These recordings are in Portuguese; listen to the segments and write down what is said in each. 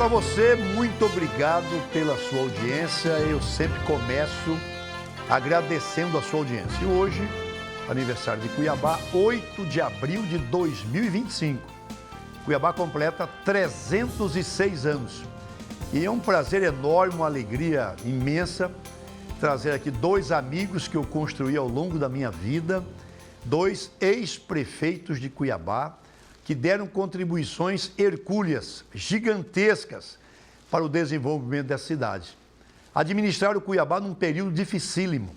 Para você, muito obrigado pela sua audiência. Eu sempre começo agradecendo a sua audiência. E hoje, aniversário de Cuiabá, 8 de abril de 2025. Cuiabá completa 306 anos. E é um prazer enorme, uma alegria imensa trazer aqui dois amigos que eu construí ao longo da minha vida, dois ex-prefeitos de Cuiabá, que deram contribuições hercúleas, gigantescas, para o desenvolvimento da cidade. Administraram Cuiabá num período dificílimo.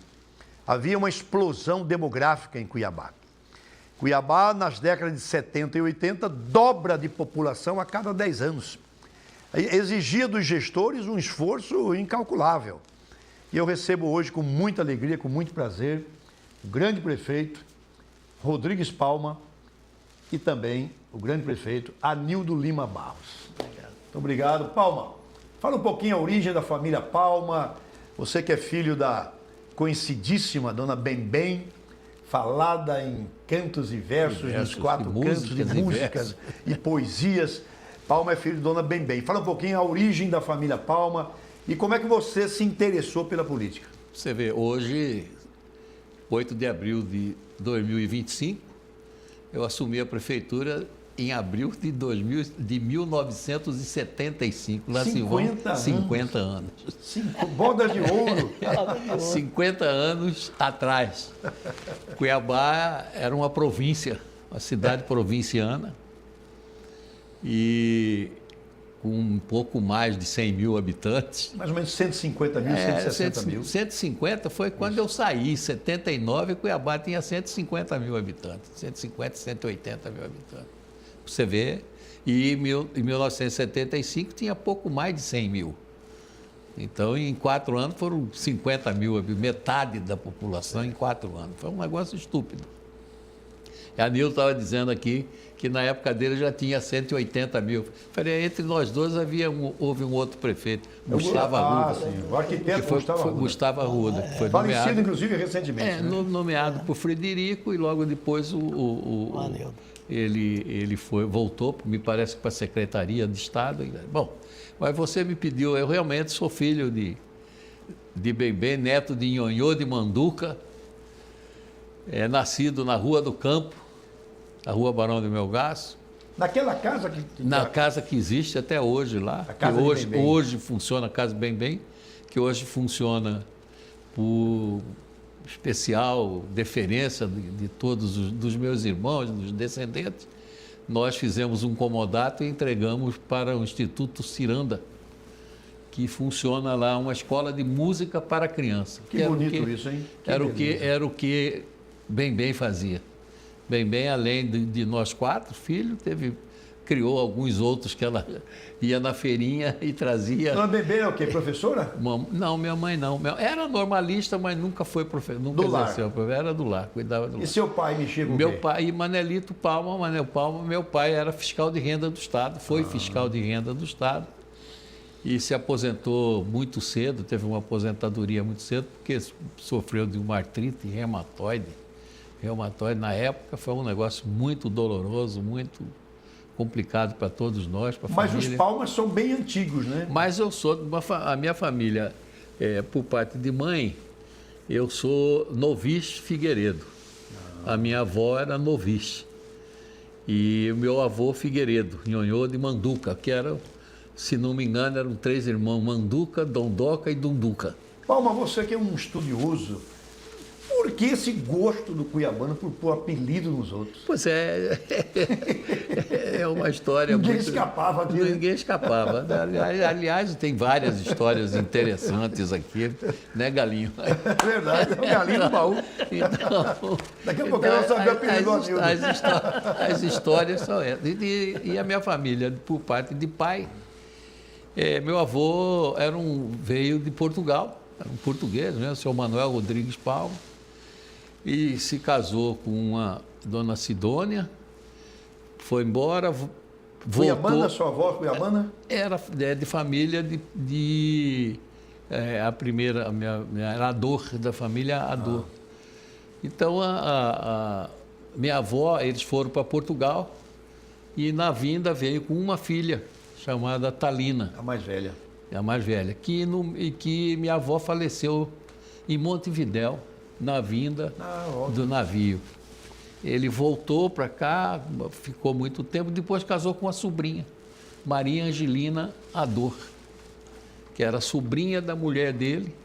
Havia uma explosão demográfica em Cuiabá. Cuiabá, nas décadas de 70 e 80, dobra de população a cada 10 anos. Exigia dos gestores um esforço incalculável. E eu recebo hoje com muita alegria, com muito prazer, o grande prefeito Rodrigues Palma e também o grande prefeito Anildo Lima Barros. Obrigado. Muito obrigado. Palma, fala um pouquinho a origem da família Palma. Você que é filho da conhecidíssima dona Bembem, falada em cantos e versos, nos quatro cantos de músicas e poesias. Palma é filho de dona Bembem. Fala um pouquinho a origem da família Palma e como é que você se interessou pela política. Você vê, hoje, 8 de abril de 2025, eu assumi a prefeitura em abril de 1975. Lá 50 anos. 50 anos. Bodas de ouro. 50 anos atrás. Cuiabá era uma província, uma cidade provinciana, e com um pouco mais de 100 mil habitantes. Mais ou menos 150 mil, 160 mil. 150 foi quando eu saí. Em 79, Cuiabá tinha 150 mil habitantes. 150, 180 mil habitantes. Você vê. E em 1975 tinha pouco mais de 100 mil. Então, em 4 anos foram 50 mil, metade da população em 4 anos. Foi um negócio estúpido. A Nildo estava dizendo aqui que na época dele já tinha 180 mil. Falei, entre nós dois houve um outro prefeito, Gustavo Arruda. Sim, o arquiteto Gustavo Arruda. Foi falecido, inclusive, recentemente. Nomeado por Frederico, e logo depois ele voltou, me parece que para a Secretaria de Estado. Bom, mas você me pediu, eu realmente sou filho de Bembem, neto de Nhonhô de Manduca, nascido na Rua do Campo, a Rua Barão de Melgaço. Naquela casa que... Na casa que existe até hoje lá. A casa que hoje funciona, a Casa Bembem, que hoje funciona por especial deferência de todos dos meus irmãos, dos descendentes. Nós fizemos um comodato e entregamos para o Instituto Ciranda, que funciona lá, uma escola de música para criança. Que bonito isso, hein? Era o que Bembem fazia. Bembem, além de nós 4 filhos, criou alguns outros que ela ia na feirinha e trazia. Dona Bembem é o quê? Professora? Não, minha mãe não. Era normalista, mas nunca foi professora. Nunca exerceu. Era do lar, cuidava do lar. E seu pai mexia com o quê? Meu pai, Manelito Palma, Manel Palma, meu pai era fiscal de renda do Estado, foi fiscal de renda do Estado. E se aposentou muito cedo, teve uma aposentadoria muito cedo, porque sofreu de uma artrite reumatoide. Reumatoide, na época, foi um negócio muito doloroso, muito complicado para todos nós, para a família. Mas os Palmas são bem antigos, né? Mas eu sou, a minha família, por parte de mãe, eu sou Novis Figueiredo. A minha avó era Novis. E o meu avô Figueiredo, Nhonhô de Manduca, que era, se não me engano, eram 3 irmãos, Manduca, Dondoca e Dunduca. Palma, você que é um estudioso, por que esse gosto do cuiabano por pôr apelido nos outros? Pois é uma história Ninguém escapava disso. Ninguém escapava. Aliás, tem várias histórias interessantes aqui, né, Galinho? É verdade, é o Galinho do baú. Então, daqui a pouco eu vou saber o apelido do Anildo. As histórias são essas. E a minha família, por parte de pai, meu avô veio de Portugal, era um português, né, o senhor Manuel Rodrigues Palma, e se casou com uma dona Sidônia, foi embora, voltou. Cuiabana, sua avó Cuiabana? Era de família a primeira, era a Dor, da família Ador. Então, a minha avó, eles foram para Portugal e na vinda veio com uma filha chamada Talina, A mais velha. a mais velha, e que minha avó faleceu em Montevidéu, na vinda do navio. Ele voltou para cá, ficou muito tempo, depois casou com a sobrinha, Maria Angelina Ador, que era sobrinha da mulher dele.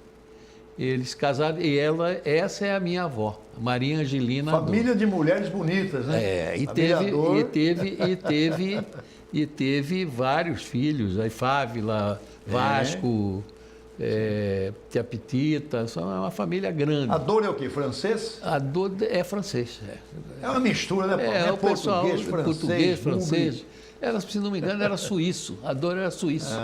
Eles casaram, e essa é a minha avó, Maria Angelina Ador. Família de mulheres bonitas, né? E teve vários filhos, aí Fávila, Vasco, Tia Petita, é uma família grande. Ador é o quê? Francês? Ador é francês. É uma mistura, né, Paulo? O pessoal, português, francês. Búlgaro. Era, se não me engano, era suíço. Ador era suíço.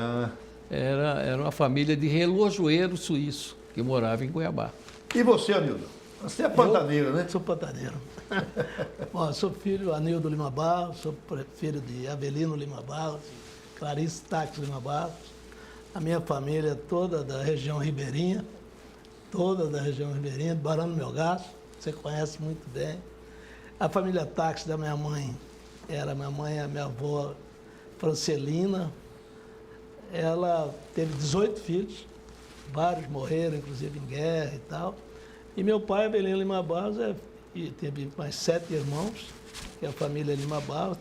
Era uma família de relojoeiro suíço, que morava em Cuiabá. E você, Anildo? Você é pantaneiro, né? Sou pantaneiro. Bom, sou filho de Anildo Lima Barros, sou filho de Avelino Lima Barros, Clarice Tax Lima Barros. A minha família é toda da região ribeirinha, do Barão do Melgaço, você conhece muito bem. A família Tax da minha mãe era a minha avó Francelina. Ela teve 18 filhos, vários morreram, inclusive em guerra e tal. E meu pai, Avelino Lima Barros, teve mais 7 irmãos, que é a família Lima Barros.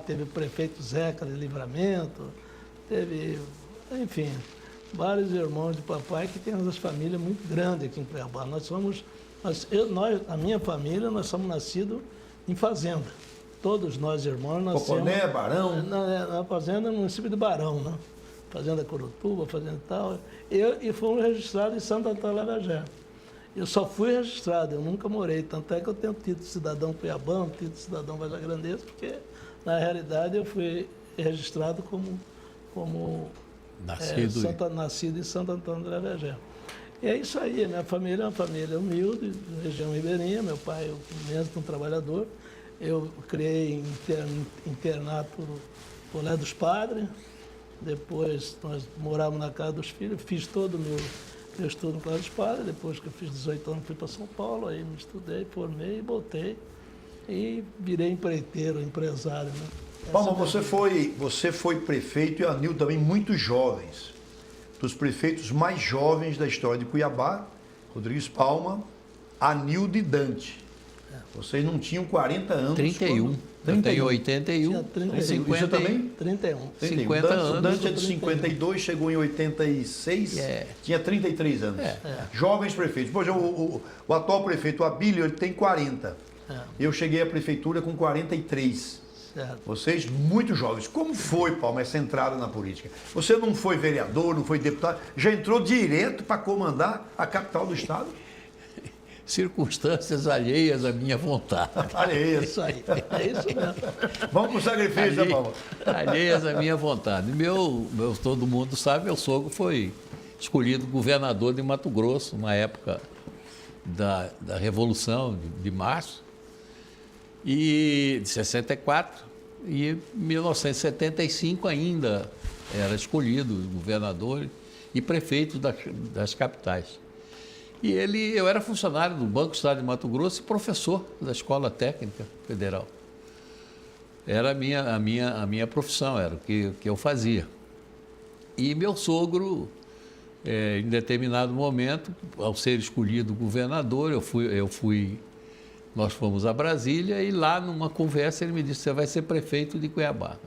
Teve o prefeito Zeca de Livramento, teve, enfim, vários irmãos de papai que tem uma família muito grande aqui em Cuiabá. A minha família, nós somos nascidos em fazenda. Todos nós irmãos nascemos... Poconé, Barão? Na fazenda, no município de Barão, né? Fazenda Curutuba, fazenda e tal. E fomos registrados em Santo Antônio Lava Jato. Eu só fui registrado, eu nunca morei. Tanto é que eu tenho título de cidadão cuiabano, título de cidadão vazagrandense, porque, na realidade, eu fui registrado como nascido em Santo Antônio do Lava. E é isso aí, a minha família é uma família humilde, região ribeirinha, meu pai é mesmo um trabalhador. Eu criei internato Colé dos Padres, depois nós morávamos na casa dos filhos, fiz todo o meu estudo no Colé dos Padres, depois que eu fiz 18 anos fui para São Paulo, aí me estudei, formei e voltei e virei empreiteiro, empresário. Né? Palma, você foi prefeito e Anildo também muito jovens, dos prefeitos mais jovens da história de Cuiabá, Rodrigues Palma, Anildo e Dante. Vocês não tinham 40 anos. 31. Eu tenho 81. Tinha 31. 50, Você também? 31. 50 anos. O Dante é de 52, chegou em 86, tinha 33 anos. Jovens prefeitos. Pois o atual prefeito, o Abílio, ele tem 40. Eu cheguei à prefeitura com 43. Certo. Vocês muito jovens. Como foi, Palma, essa entrada na política? Você não foi vereador, não foi deputado, já entrou direto para comandar a capital do estado? Circunstâncias alheias à minha vontade. Alheias. Isso aí, é isso mesmo. Vamos para o sacrifício, né, Palma? Alheias à minha vontade. Todo mundo sabe, meu sogro foi escolhido governador de Mato Grosso, na época da Revolução de Março, e de 64, e em 1975 ainda era escolhido governador e prefeito das capitais. E eu era funcionário do Banco do Estado de Mato Grosso e professor da Escola Técnica Federal. Era a minha profissão, era o que eu fazia. E meu sogro, em determinado momento, ao ser escolhido governador, nós fomos a Brasília e lá numa conversa ele me disse: você vai ser prefeito de Cuiabá.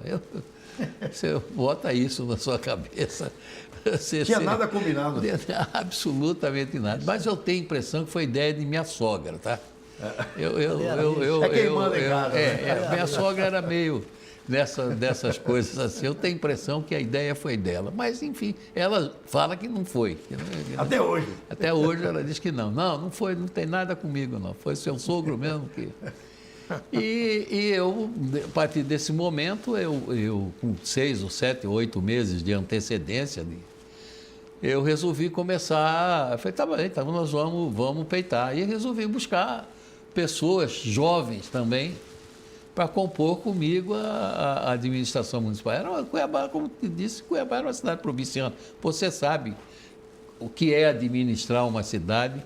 Você bota isso na sua cabeça. Tinha nada combinado. Absolutamente nada. Mas eu tenho a impressão que foi ideia de minha sogra, tá? Quem manda em casa. Minha sogra era meio dessas coisas assim. Eu tenho a impressão que a ideia foi dela. Mas, enfim, ela fala que não foi. Até hoje. Até hoje ela diz que não. Não foi, não tem nada comigo, não. Foi seu sogro mesmo que... E eu, a partir desse momento, eu com 6 ou 7 ou 8 meses de antecedência, eu resolvi começar. Eu falei, tá bem, então nós vamos peitar. E resolvi buscar pessoas jovens também para compor comigo a administração municipal. Cuiabá, como te disse, Cuiabá era uma cidade provinciana. Você sabe o que é administrar uma cidade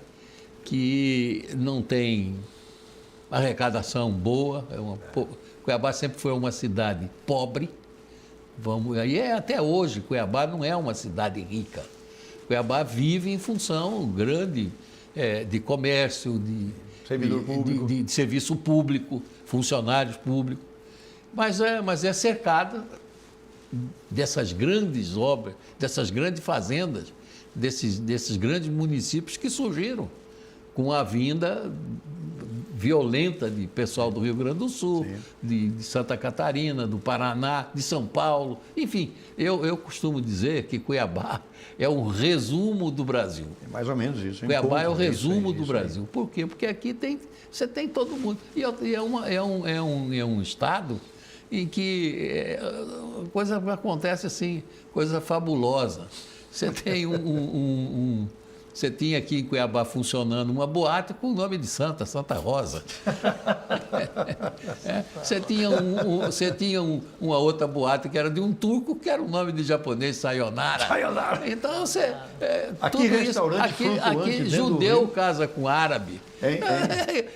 que não tem arrecadação boa. Cuiabá sempre foi uma cidade pobre, E até hoje, Cuiabá não é uma cidade rica. Cuiabá vive em função grande de comércio, Servidor público. de serviço público, funcionários públicos. Mas é cercada dessas grandes obras, dessas grandes fazendas, desses grandes municípios que surgiram com a vinda violenta de pessoal do Rio Grande do Sul, de Santa Catarina, do Paraná, de São Paulo. Enfim, eu costumo dizer que Cuiabá é um resumo do Brasil. É mais ou menos isso. Cuiabá é o resumo do Brasil. Por quê? Porque aqui você tem todo mundo. E é um estado em que coisa acontece assim, coisa fabulosa. Você tem você tinha aqui em Cuiabá funcionando uma boate com o nome de Santa Rosa. Você tinha uma outra boate que era de um turco, que era o nome de japonês, Sayonara. Então, aqui restaurante flutuante aqui judeu casa com árabe.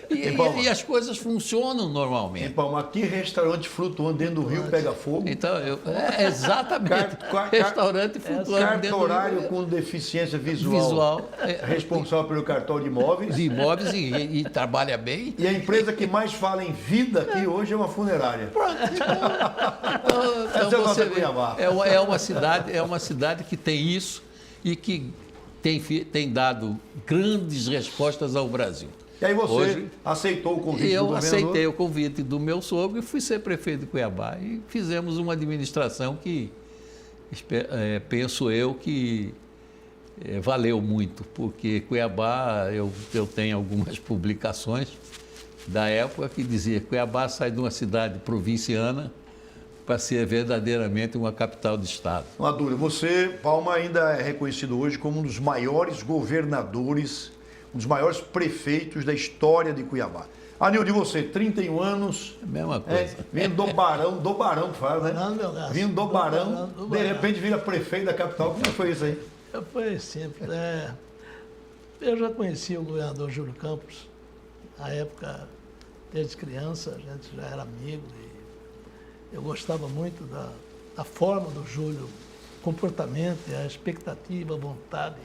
E as coisas funcionam normalmente. Em Palma, aqui restaurante flutuante dentro do rio pega fogo. Então, exatamente. Restaurante flutuante dentro do rio. Cartorário com deficiência visual. Responsável pelo cartório de imóveis. De imóveis e trabalha bem. E a empresa que mais fala em vida aqui hoje é uma funerária. Pronto. Então você vê, é uma cidade que tem isso e que tem dado grandes respostas ao Brasil. E aí você aceitou o convite do governador? Eu aceitei o convite do meu sogro e fui ser prefeito de Cuiabá. E fizemos uma administração que, penso eu, que valeu muito, porque Cuiabá, eu tenho algumas publicações da época que dizia que Cuiabá sai de uma cidade provinciana para ser verdadeiramente uma capital de estado. Não há dúvida. Você, Palma, ainda é reconhecido hoje como um dos maiores governadores, um dos maiores prefeitos da história de Cuiabá. Anildo, e você, 31 anos. É a mesma coisa. Vindo do Barão que fala, né? Não, meu gasto. Vindo do Barão, de repente vira prefeito da capital. Como foi isso aí? Foi simples. Eu já conhecia o governador Júlio Campos, na época, desde criança, a gente já era amigo. E eu gostava muito da forma do Júlio, comportamento, a expectativa, a vontade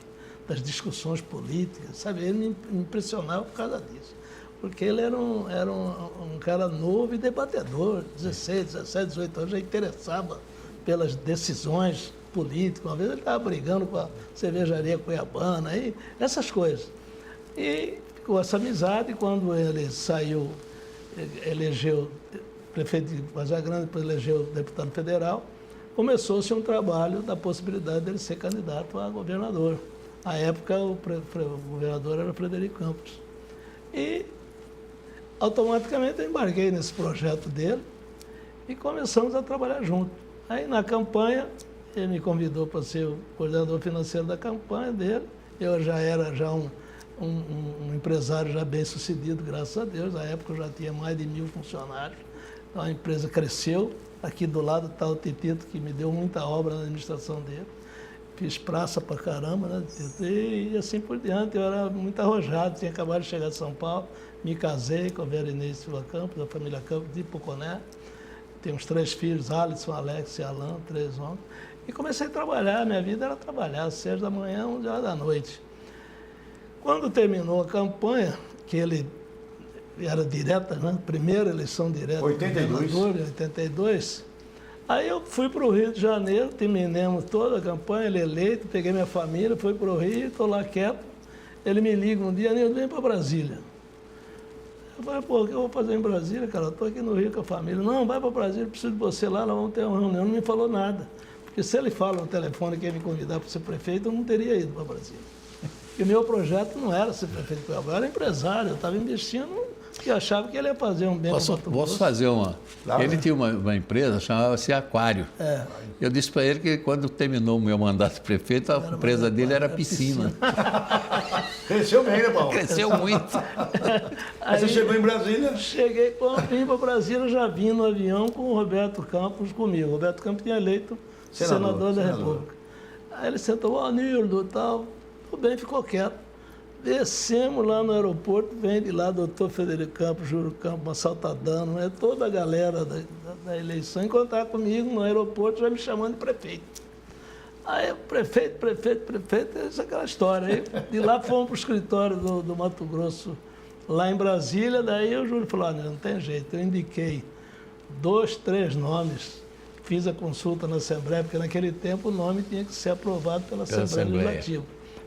das discussões políticas, sabe? Ele me impressionava por causa disso. Porque ele era um cara novo e debatedor, 16, 17, 18 anos, já interessava pelas decisões políticas. Uma vez ele estava brigando com a cervejaria cuiabana, e essas coisas. E ficou essa amizade. Quando ele saiu, elegeu prefeito de Vargem Grande, depois elegeu deputado federal, começou-se um trabalho da possibilidade dele ser candidato a governador. À época, o governador era Frederico Campos. E, automaticamente, eu embarquei nesse projeto dele e começamos a trabalhar juntos. Aí, na campanha, ele me convidou para ser o coordenador financeiro da campanha dele. Eu já era um empresário já bem sucedido, graças a Deus. Na época, eu já tinha mais de 1.000 funcionários. Então, a empresa cresceu. Aqui do lado está o Titito, que me deu muita obra na administração dele. Fiz praça pra caramba, né? E assim por diante. Eu era muito arrojado, tinha acabado de chegar de São Paulo, me casei com a Vera Inês Silva Campos, da família Campos de Poconé. Tenho uns 3 filhos, Alisson, Alex e Alan, 3 homens. E comecei a trabalhar, minha vida era trabalhar, às 6 da manhã, 11 horas da noite. Quando terminou a campanha, que ele era direta, né? Primeira eleição direta. 82. Em 82. Aí eu fui para o Rio de Janeiro, terminamos toda a campanha, ele eleito, peguei minha família, fui para o Rio, estou lá quieto. Ele me liga um dia, Nildo, vem para Brasília. Eu falei, pô, o que eu vou fazer em Brasília, cara? Eu estou aqui no Rio com a família. Não, vai para Brasília, preciso de você lá, nós vamos ter uma reunião. Não me falou nada. Porque se ele fala no telefone que ia me convidar para ser prefeito, eu não teria ido para Brasília. E o meu projeto não era ser prefeito de Cuiabá, eu era empresário, eu estava investindo porque achava que ele ia fazer um bem para o Mato Grosso. Posso fazer uma... Claro, ele tinha uma empresa, chamava-se Aquário. Eu disse para ele que quando terminou o meu mandato de prefeito, a empresa dele era piscina. Cresceu bem, né, Paulo? Cresceu muito. Aí você chegou em Brasília? Cheguei, quando vim para Brasília, já vim no avião com o Roberto Campos comigo. O Roberto Campos tinha eleito senador da República. Aí ele sentou, Nildo e tal, tudo bem, ficou quieto. Descemos lá no aeroporto, vem de lá doutor Frederico Campos, Júlio Campos, Assaltadano, toda a galera da eleição encontrar comigo no aeroporto, já me chamando de prefeito. Aí, prefeito, essa é aquela história. Aí, de lá fomos para o escritório do Mato Grosso, lá em Brasília, daí o Júlio falou, não tem jeito, eu indiquei 2, 3 nomes, fiz a consulta na Assembleia, porque naquele tempo o nome tinha que ser aprovado pela Assembleia Legislativa.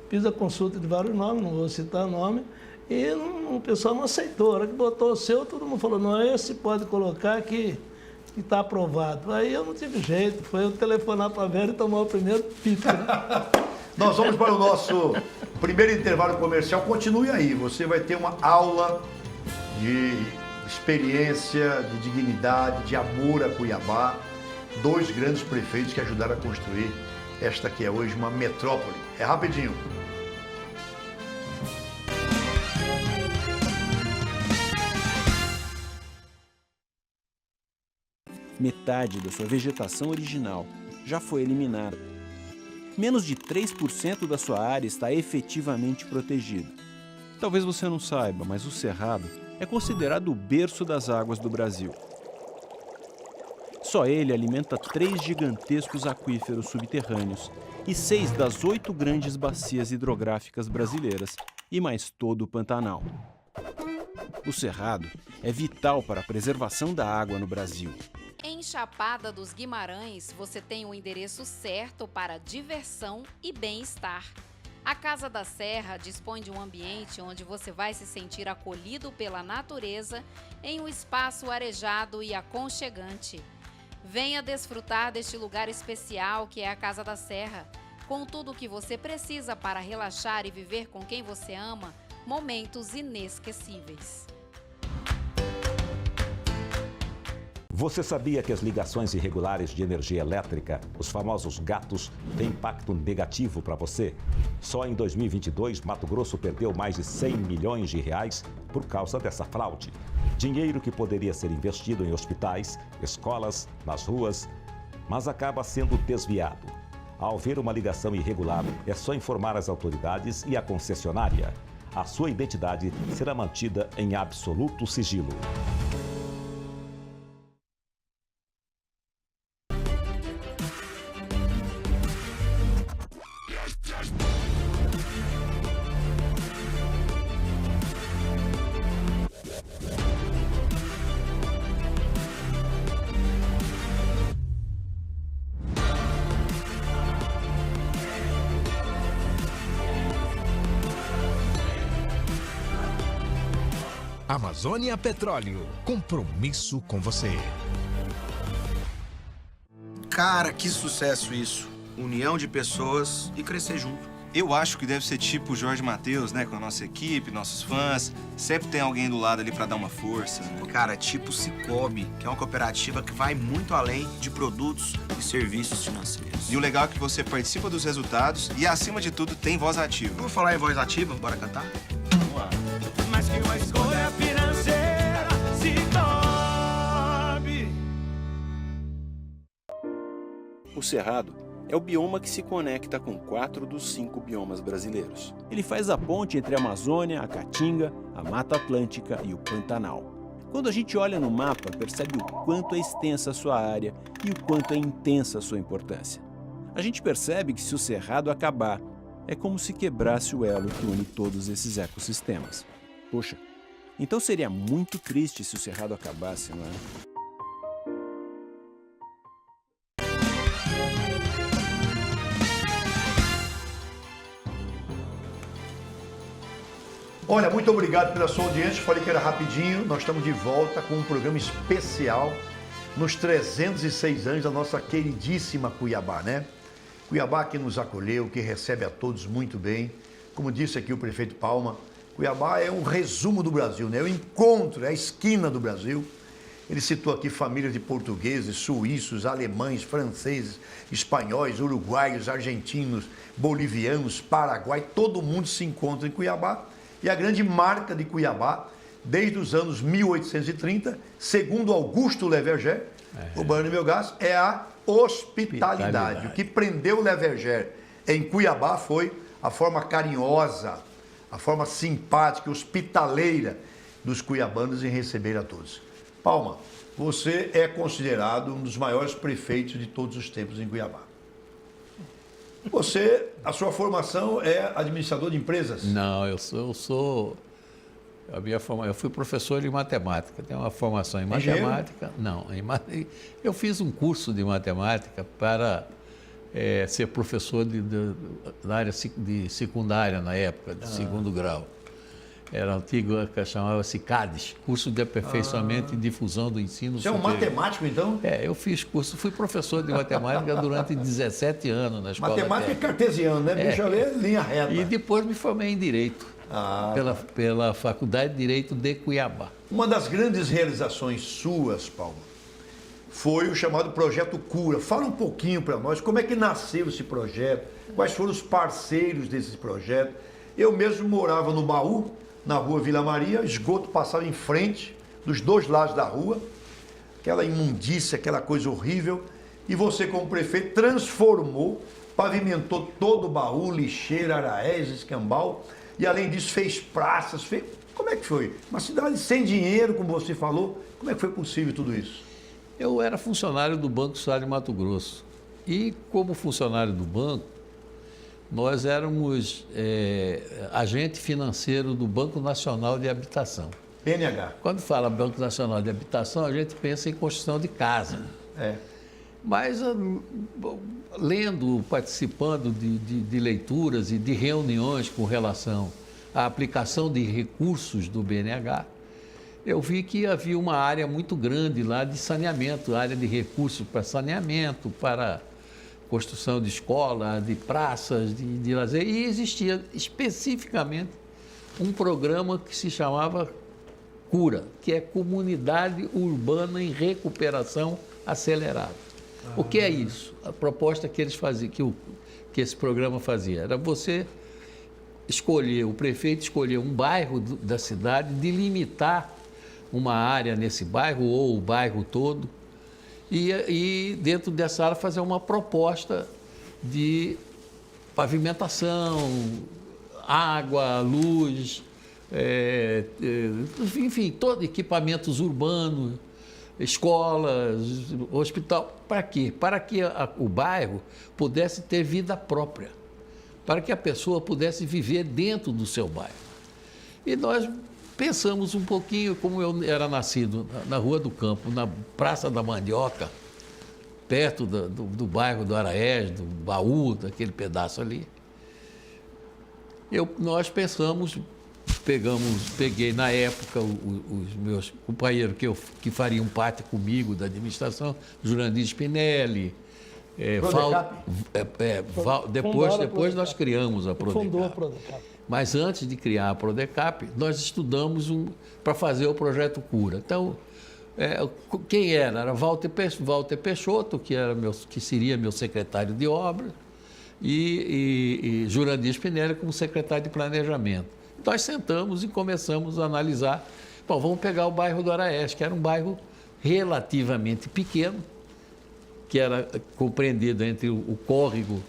Fiz a consulta de vários nomes, não vou citar nome, e o pessoal não aceitou. A hora que botou o seu, todo mundo falou, não, esse pode colocar que está aprovado. Aí eu não tive jeito, foi eu telefonar para a Vera e tomar o primeiro pito. Né? Nós vamos para o nosso primeiro intervalo comercial. Continue aí, você vai ter uma aula de experiência, de dignidade, de amor a Cuiabá. 2 grandes prefeitos que ajudaram a construir esta que é hoje uma metrópole. É rapidinho. Metade da sua vegetação original já foi eliminada. Menos de 3% da sua área está efetivamente protegida. Talvez você não saiba, mas o Cerrado é considerado o berço das águas do Brasil. Só ele alimenta 3 gigantescos aquíferos subterrâneos e 6 das 8 grandes bacias hidrográficas brasileiras e mais todo o Pantanal. O Cerrado é vital para a preservação da água no Brasil. Em Chapada dos Guimarães, você tem o endereço certo para diversão e bem-estar. A Casa da Serra dispõe de um ambiente onde você vai se sentir acolhido pela natureza em um espaço arejado e aconchegante. Venha desfrutar deste lugar especial que é a Casa da Serra, com tudo o que você precisa para relaxar e viver com quem você ama momentos inesquecíveis. Você sabia que as ligações irregulares de energia elétrica, os famosos gatos, têm impacto negativo para você? Só em 2022, Mato Grosso perdeu mais de 100 milhões de reais por causa dessa fraude. Dinheiro que poderia ser investido em hospitais, escolas, nas ruas, mas acaba sendo desviado. Ao ver uma ligação irregular, é só informar as autoridades e a concessionária. A sua identidade será mantida em absoluto sigilo. Amazônia Petróleo, compromisso com você. Cara, que sucesso isso. União de pessoas e crescer junto. Eu acho que deve ser tipo o Jorge Mateus, né? Com a nossa equipe, nossos fãs. Sempre tem alguém do lado ali pra dar uma força, né? Cara, tipo Sicoob, que é uma cooperativa que vai muito além de produtos e serviços financeiros. E o legal é que você participa dos resultados e, acima de tudo, tem voz ativa. Vamos falar em voz ativa? Bora cantar? Vamos lá. Mas que uma escolha financeira se torne. O Cerrado é o bioma que se conecta com 4 dos 5 biomas brasileiros. Ele faz a ponte entre a Amazônia, a Caatinga, a Mata Atlântica e o Pantanal. Quando a gente olha no mapa, percebe o quanto é extensa a sua área e o quanto é intensa a sua importância. A gente percebe que se o Cerrado acabar, é como se quebrasse o elo que une todos esses ecossistemas. Poxa, então seria muito triste se o Cerrado acabasse, não é? Olha, muito obrigado pela sua audiência. Falei que era rapidinho. Nós estamos de volta com um programa especial nos 306 anos da nossa queridíssima Cuiabá, né? Cuiabá que nos acolheu, que recebe a todos muito bem. Como disse aqui o prefeito Palma, Cuiabá é um resumo do Brasil, né? É o encontro, é a esquina do Brasil. Ele citou aqui famílias de portugueses, suíços, alemães, franceses, espanhóis, uruguaios, argentinos, bolivianos, paraguai. Todo mundo se encontra em Cuiabá. E a grande marca de Cuiabá, desde os anos 1830, segundo Augusto Leverger, o Baiano e Melgaço, é a hospitalidade. O que prendeu Leverger em Cuiabá foi a forma carinhosa, a forma simpática, hospitaleira dos cuiabanos em receber a todos. Palma, você é considerado um dos maiores prefeitos de todos os tempos em Cuiabá. A sua formação é administrador de empresas? Não, eu fui professor de matemática, tenho uma formação em matemática. Não, eu fiz um curso de matemática para ser professor da área de secundária na época, de segundo grau. Era antigo, que chamava-se CADES, Curso de Aperfeiçoamento e Difusão do Ensino Você é um matemático, então? Eu fiz curso, fui professor de matemática durante 17 anos na escola. Matemática é cartesiano, né? Deixa eu ler linha reta. E depois me formei em Direito, pela Faculdade de Direito de Cuiabá. Uma das grandes realizações suas, Paulo, foi o chamado Projeto Cura. Fala um pouquinho para nós, como é que nasceu esse projeto, quais foram os parceiros desse projeto. Eu mesmo morava no Baú, na rua Vila Maria, esgoto passava em frente, dos dois lados da rua, aquela imundícia, aquela coisa horrível, e você, como prefeito, transformou, pavimentou todo o Baú, Lixeira, Araés, Escambau, e além disso fez praças, Como é que foi? Uma cidade sem dinheiro, como você falou, como é que foi possível tudo isso? Eu era funcionário do Banco do Estado de Mato Grosso, e como funcionário do banco, nós éramos agente financeiro do Banco Nacional de Habitação. BNH. Quando fala Banco Nacional de Habitação, a gente pensa em construção de casa. Mas lendo, participando de leituras e de reuniões com relação à aplicação de recursos do BNH, eu vi que havia uma área muito grande lá de saneamento, área de recursos para saneamento, para construção de escola, de praças, de lazer, e existia especificamente um programa que se chamava CURA, que é Comunidade Urbana em Recuperação Acelerada. O que é isso? A proposta que eles faziam, que esse programa fazia, era você escolher, o prefeito escolher um bairro da cidade, delimitar uma área nesse bairro ou o bairro todo, e dentro dessa área fazer uma proposta de pavimentação, água, luz, enfim, todos equipamentos urbanos, escolas, hospital. Para quê? Para que o bairro pudesse ter vida própria, para que a pessoa pudesse viver dentro do seu bairro. E nós pensamos um pouquinho, como eu era nascido na Rua do Campo, na Praça da Mandioca, perto do bairro do Araés, do Baú, daquele pedaço ali. Nós pensamos, peguei na época os meus companheiros que fariam parte comigo da administração, Jurandir Spinelli, depois nós criamos a Prodecap. Fundou a Prodecap. Mas antes de criar a Prodecap, nós estudamos para fazer o projeto Cura. Então, quem era? Era Walter Peixoto, que seria meu secretário de obras, e Jurandir Spinelli como secretário de planejamento. Nós sentamos e começamos a analisar. Bom, vamos pegar o bairro do Araés, que era um bairro relativamente pequeno, que era compreendido entre o córrego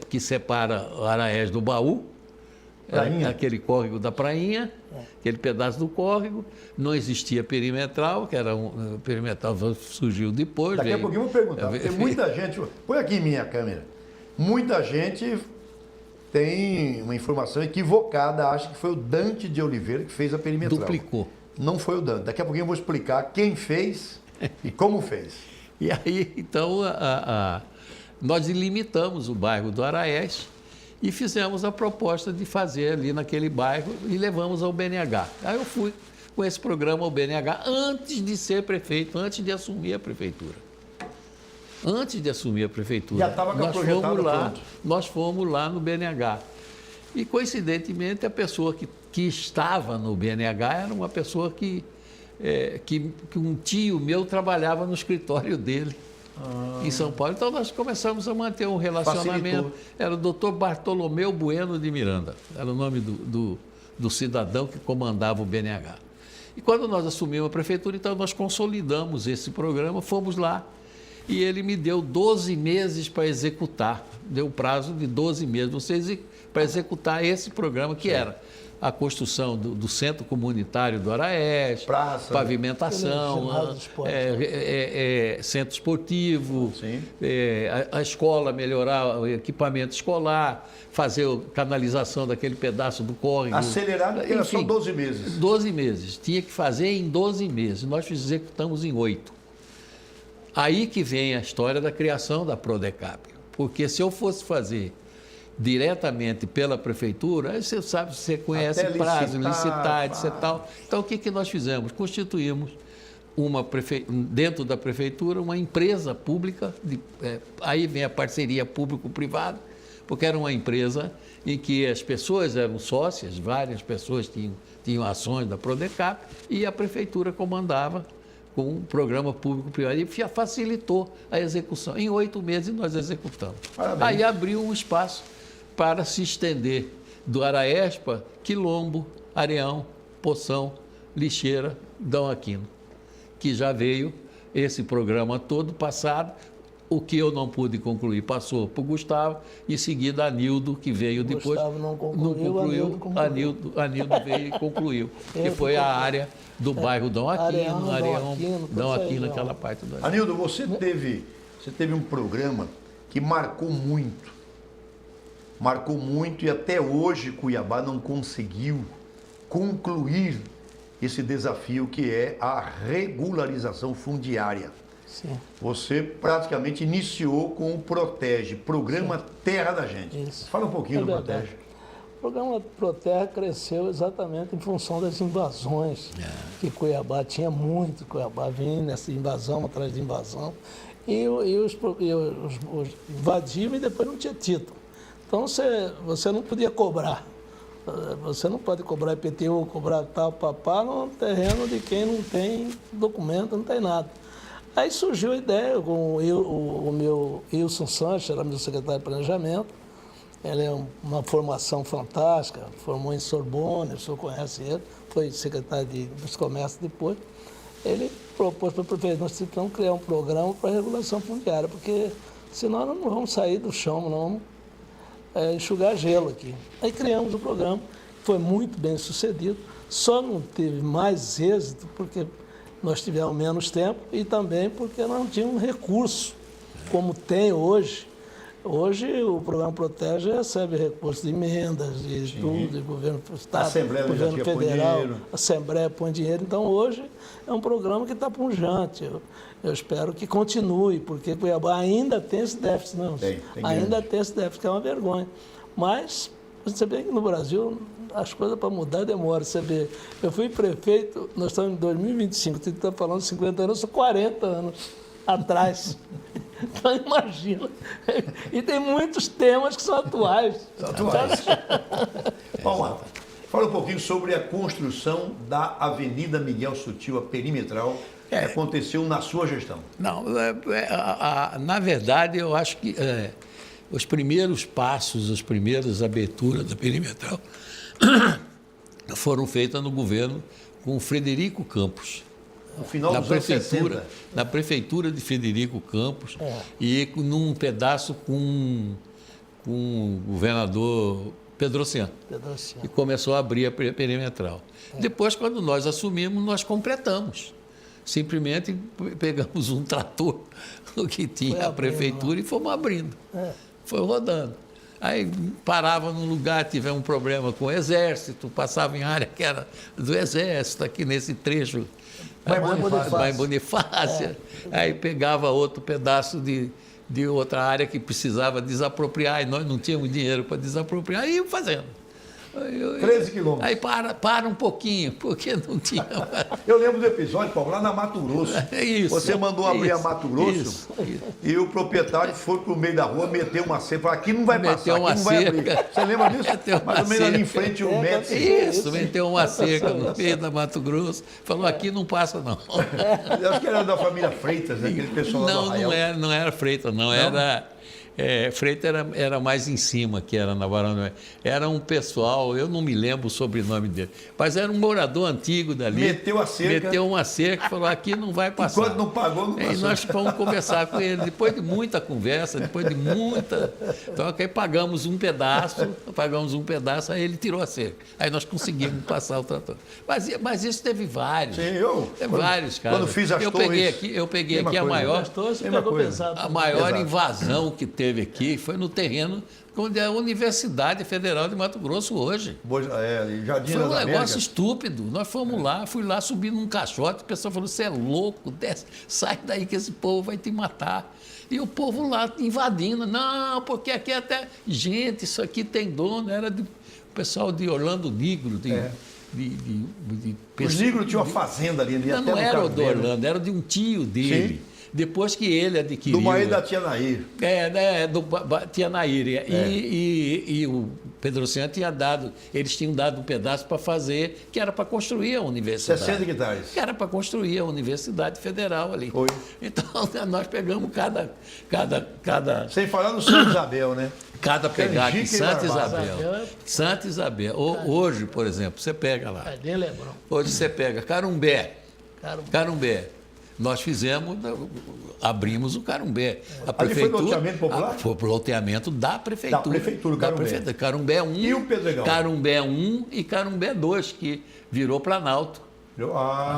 que separa o Araés do Baú, aquele córrego da Prainha, aquele pedaço do córrego. Não existia perimetral, perimetral surgiu depois. Daqui a pouquinho eu vou perguntar, porque muita gente... Põe aqui minha câmera. Muita gente tem uma informação equivocada, acha que foi o Dante de Oliveira que fez a perimetral. Duplicou. Não foi o Dante. Daqui a pouquinho eu vou explicar quem fez e como fez. E aí, então, nós delimitamos o bairro do Araés e fizemos a proposta de fazer ali naquele bairro e levamos ao BNH. Aí eu fui com esse programa ao BNH antes de ser prefeito, antes de assumir a prefeitura. Antes de assumir a prefeitura. Já estava com a projetada pronto. Nós fomos lá no BNH. E, coincidentemente, a pessoa que estava no BNH era uma pessoa que um tio meu trabalhava no escritório dele, em São Paulo. Então, nós começamos a manter um relacionamento. Facilitou. Era o doutor Bartolomeu Bueno de Miranda, era o nome do cidadão que comandava o BNH. E quando nós assumimos a prefeitura, então, nós consolidamos esse programa, fomos lá e ele me deu 12 meses para executar. Deu prazo de 12 meses para executar esse programa que era a construção do centro comunitário do Araés, pavimentação, centro esportivo, a escola, melhorar o equipamento escolar, fazer a canalização daquele pedaço do córrego. Acelerado, porque era só 12 meses. 12 meses. Tinha que fazer em 12 meses. Nós executamos em 8. Aí que vem a história da criação da Prodecap. Porque se eu fosse fazer diretamente pela prefeitura, aí você sabe, você conhece o prazo, licitar, etc. Tal. Então, o que nós fizemos? Constituímos dentro da prefeitura uma empresa pública, aí vem a parceria público-privada, porque era uma empresa em que as pessoas eram sócias, várias pessoas tinham ações da Prodecap, e a prefeitura comandava com um programa público-privado e facilitou a execução. Em 8 meses nós executamos. Parabéns. Aí abriu um espaço para se estender do Araés para Quilombo, Areão, Poção, Lixeira, Dom Aquino, que já veio esse programa todo passado. O que eu não pude concluir passou para o Gustavo, e em seguida Anildo, que veio depois. Gustavo não concluiu. Anildo veio e concluiu, que foi a área do bairro Dom Aquino, Areão, Dom Aquino, aquela parte do Anildo, você teve um programa que marcou muito e até hoje Cuiabá não conseguiu concluir esse desafio que é a regularização fundiária. Sim. Você praticamente iniciou com o Protege, Programa Terra da Gente. Isso. Fala um pouquinho do Protege. O programa Proterra cresceu exatamente em função das invasões, que Cuiabá tinha muito, Cuiabá vinha nessa invasão, atrás de invasão, e os invadiam e depois não tinha título. Então você não podia cobrar. Você não pode cobrar IPTU, cobrar tal, papá, no terreno de quem não tem documento, não tem nada. Aí surgiu a ideia com o meu Wilson Sanches, era meu secretário de planejamento. Ele é uma formação fantástica, formou em Sorbonne, o senhor conhece ele, foi secretário dos comércios depois. Ele propôs para a prefeitura, nós precisamos criar um programa para regulação fundiária, porque senão nós não vamos sair do chão, não vamos enxugar gelo aqui. Aí criamos o programa, foi muito bem sucedido, só não teve mais êxito porque nós tivemos menos tempo e também porque não tínhamos recurso, como tem hoje. Hoje o programa Protege recebe recursos de emendas, de tudo, de governo do Estado, Assembleia governo federal, põe dinheiro. Assembleia põe dinheiro. Então hoje é um programa que está pujante. Eu espero que continue, porque Cuiabá ainda tem esse déficit, não? Ainda tem esse déficit, que é uma vergonha. Mas você vê que no Brasil as coisas para mudar demoram. Você vê, eu fui prefeito, nós estamos em 2025, você está falando 50 anos, eu sou 40 anos atrás. Então, imagina. E tem muitos temas que são atuais. Vamos lá. Fala um pouquinho sobre a construção da Avenida Miguel Sutil, a perimetral, que aconteceu na sua gestão. Não, na verdade, eu acho que os primeiros passos, as primeiras aberturas da perimetral foram feitas no governo com o Frederico Campos. No final dos anos 60. Na prefeitura de Frederico Campos e num pedaço com o governador Pedrocian, que começou a abrir a perimetral. Depois, quando nós assumimos, nós completamos. Simplesmente pegamos um trator que tinha a prefeitura e fomos abrindo. Foi rodando. Aí parava num lugar, tivemos um problema com o Exército, passava em área que era do Exército, aqui nesse trecho. Vai Bonifácia. Aí pegava outro pedaço de outra área que precisava desapropriar, e nós não tínhamos dinheiro para desapropriar, e ia fazendo. 13 quilômetros. Aí para um pouquinho, porque não tinha. Eu lembro do episódio, Paulo, lá na Mato Grosso. Você mandou abrir a Mato Grosso e o proprietário foi para o meio da rua, meteu uma cerca, falou, aqui não vai passar, aqui não vai abrir. Você lembra disso? Mais ou menos ali em frente ao Médici. Isso, meteu uma cerca no meio da Mato Grosso, falou, aqui não passa não. Eu acho que era da família Freitas, né? Aquele pessoal lá do Arraial. Não era Freitas, não. Freitas era mais em cima, que era na Barão Noé. Era um pessoal, eu não me lembro o sobrenome dele, mas era um morador antigo dali. Meteu a cerca. Meteu uma cerca e falou, aqui não vai passar. Enquanto não pagou, não passou. E nós fomos conversar com ele, depois de muita conversa, depois de muita... Então, aí pagamos um pedaço, aí ele tirou a cerca. Aí nós conseguimos passar o trator. Mas isso teve vários. Sim, Teve vários casos. Quando fiz as eu peguei aqui a maior... A maior invasão que teve aqui foi no terreno onde é a Universidade Federal de Mato Grosso hoje. Jardim Foi um das negócio Américas. estúpido. Nós fomos lá, fui lá subir num caixote, o pessoal falou, você é louco, desce, sai daí que esse povo vai te matar. E o povo lá invadindo. Não, porque aqui até... Gente, isso aqui tem dono. Era o pessoal de Orlando Negro, Os negros tinham uma fazenda ali. Não era o do Orlando, era de um tio dele. Sim. Depois que ele adquiriu... Do marido da tia Nair. Do tia Nair. E o Pedro Oceano eles tinham dado um pedaço para fazer, que era para construir a universidade. 60 hectares. Que era para construir a Universidade Federal ali. Foi. Então, nós pegamos cada... Sem falar no Santa Isabel, né? Cada pegada em Santa Isabel. Santa Isabel. Hoje, por exemplo, você pega lá. Hoje você pega Carumbé. Nós abrimos o Carumbé. A prefeitura, ali foi loteamento popular? Foi o loteamento da prefeitura. Da prefeitura, Carumbé. Carumbé 1. E o Pedregal? Carumbé 1 e Carumbé 2, que virou Planalto.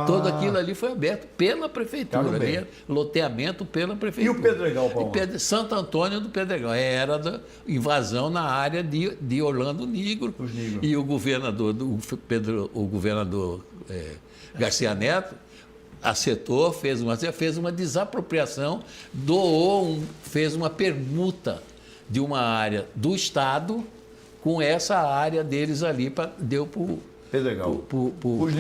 Todo aquilo ali foi aberto pela prefeitura. Ali, loteamento pela prefeitura. E o Pedregal, Paulo? Santo Antônio do Pedregal. Era da invasão na área de Orlando Negro. E o governador, Garcia Neto, acertou, fez uma desapropriação, fez uma permuta de uma área do Estado com essa área deles ali, deu para os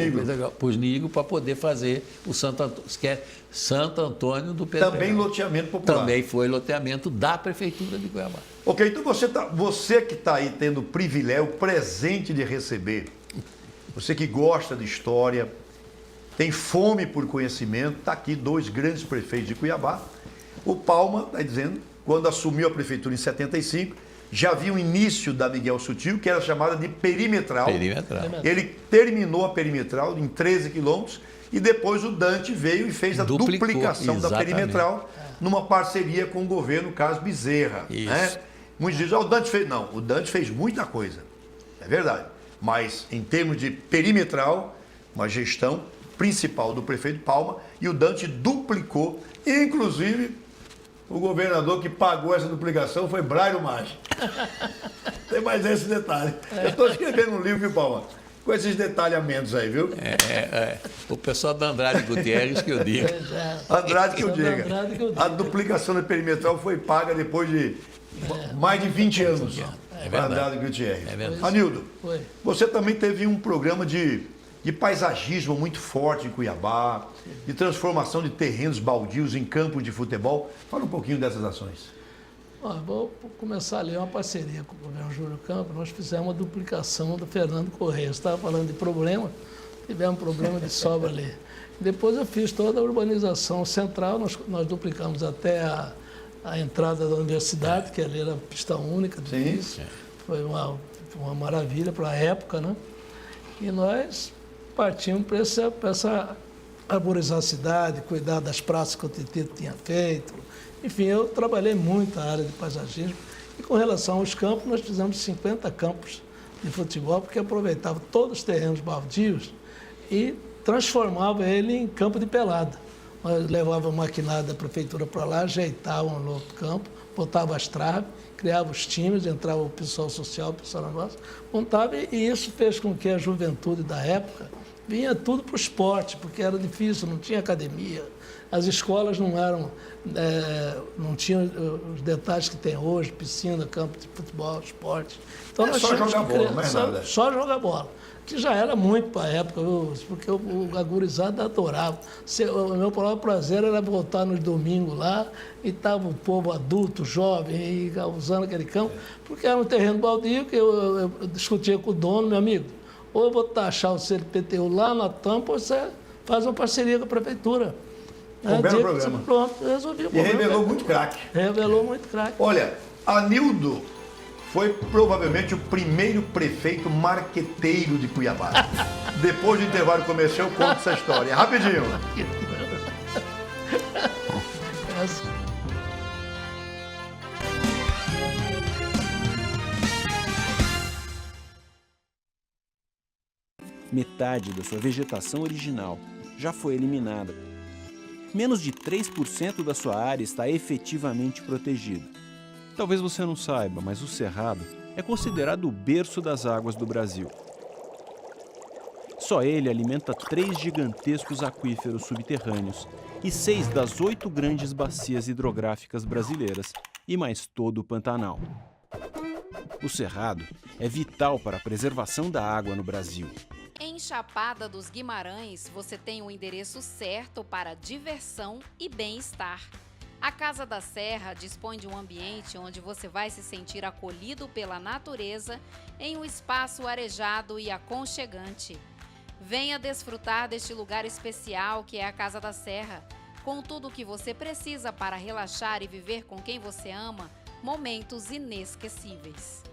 negros para poder fazer o Santo Antônio do Pedregal. Também loteamento popular. Também foi loteamento da Prefeitura de Cuiabá. Ok, então você que está aí tendo o privilégio, o presente de receber, você que gosta de história, tem fome por conhecimento, está aqui 2 grandes prefeitos de Cuiabá. O Palma está dizendo, quando assumiu a prefeitura em 75, já havia o início da Miguel Sutil, que era chamada de perimetral. Ele terminou a perimetral em 13 quilômetros e depois o Dante veio e fez a duplicação da perimetral numa parceria com o governo Carlos Bezerra. Né? Muitos dizem, o Dante fez. Não, o Dante fez muita coisa, é verdade. Mas em termos de perimetral, uma gestão principal do prefeito Palma, e o Dante duplicou, inclusive o governador que pagou essa duplicação foi Brairo Maggi. Tem mais esse detalhe. Eu estou escrevendo um livro, viu, Palma? Com esses detalhamentos aí, viu? O pessoal da Andrade Gutierrez que eu diga. Andrade que eu diga. A duplicação da perimetral foi paga depois de mais de 20 anos. Para Andrade Gutierrez. Anildo, você também teve um programa de paisagismo muito forte em Cuiabá, de transformação de terrenos baldios em campos de futebol. Fala um pouquinho dessas ações. Vou começar ali uma parceria com o governo Júlio Campos. Nós fizemos a duplicação do Fernando Correia. Você estava falando de problema, tivemos problema de sobra ali. Depois eu fiz toda a urbanização central, nós duplicamos até a entrada da universidade, que ali era pista única. Foi uma maravilha para a época, né? E nós partimos para essa arborizar a cidade, cuidar das praças que o Titito tinha feito. Enfim, eu trabalhei muito na área de paisagismo. E com relação aos campos, nós fizemos 50 campos de futebol, porque aproveitava todos os terrenos baldios e transformava ele em campo de pelada. Nós levava a maquinária da prefeitura para lá, ajeitava no outro campo, botava as traves, criava os times, entrava o pessoal social, o pessoal negócio, montava, e isso fez com que a juventude da época vinha tudo para o esporte, porque era difícil, não tinha academia, as escolas não tinham os detalhes que tem hoje, piscina, campo de futebol, esporte. Então nós só jogar bola, não é nada. Só jogar bola, que já era muito para a época, porque o gurizado adorava. O meu maior prazer era voltar nos domingos lá e estava o povo adulto, jovem, usando aquele campo, porque era um terreno baldio que eu discutia com o dono, meu amigo, ou eu vou taxar o CNPTU lá na tampa, ou você faz uma parceria com a prefeitura. Um belo programa. Pronto, resolvi o E problema. revelou muito craque. Revelou muito craque. Olha, Anildo foi provavelmente o primeiro prefeito marqueteiro de Cuiabá. Depois do intervalo comercial, eu conto essa história. Rapidinho. Metade da sua vegetação original já foi eliminada. Menos de 3% da sua área está efetivamente protegida. Talvez você não saiba, mas o Cerrado é considerado o berço das águas do Brasil. Só ele alimenta 3 gigantescos aquíferos subterrâneos e 6 das 8 grandes bacias hidrográficas brasileiras, e mais todo o Pantanal. O Cerrado é vital para a preservação da água no Brasil. Em Chapada dos Guimarães, você tem o endereço certo para diversão e bem-estar. A Casa da Serra dispõe de um ambiente onde você vai se sentir acolhido pela natureza em um espaço arejado e aconchegante. Venha desfrutar deste lugar especial que é a Casa da Serra, com tudo o que você precisa para relaxar e viver com quem você ama momentos inesquecíveis.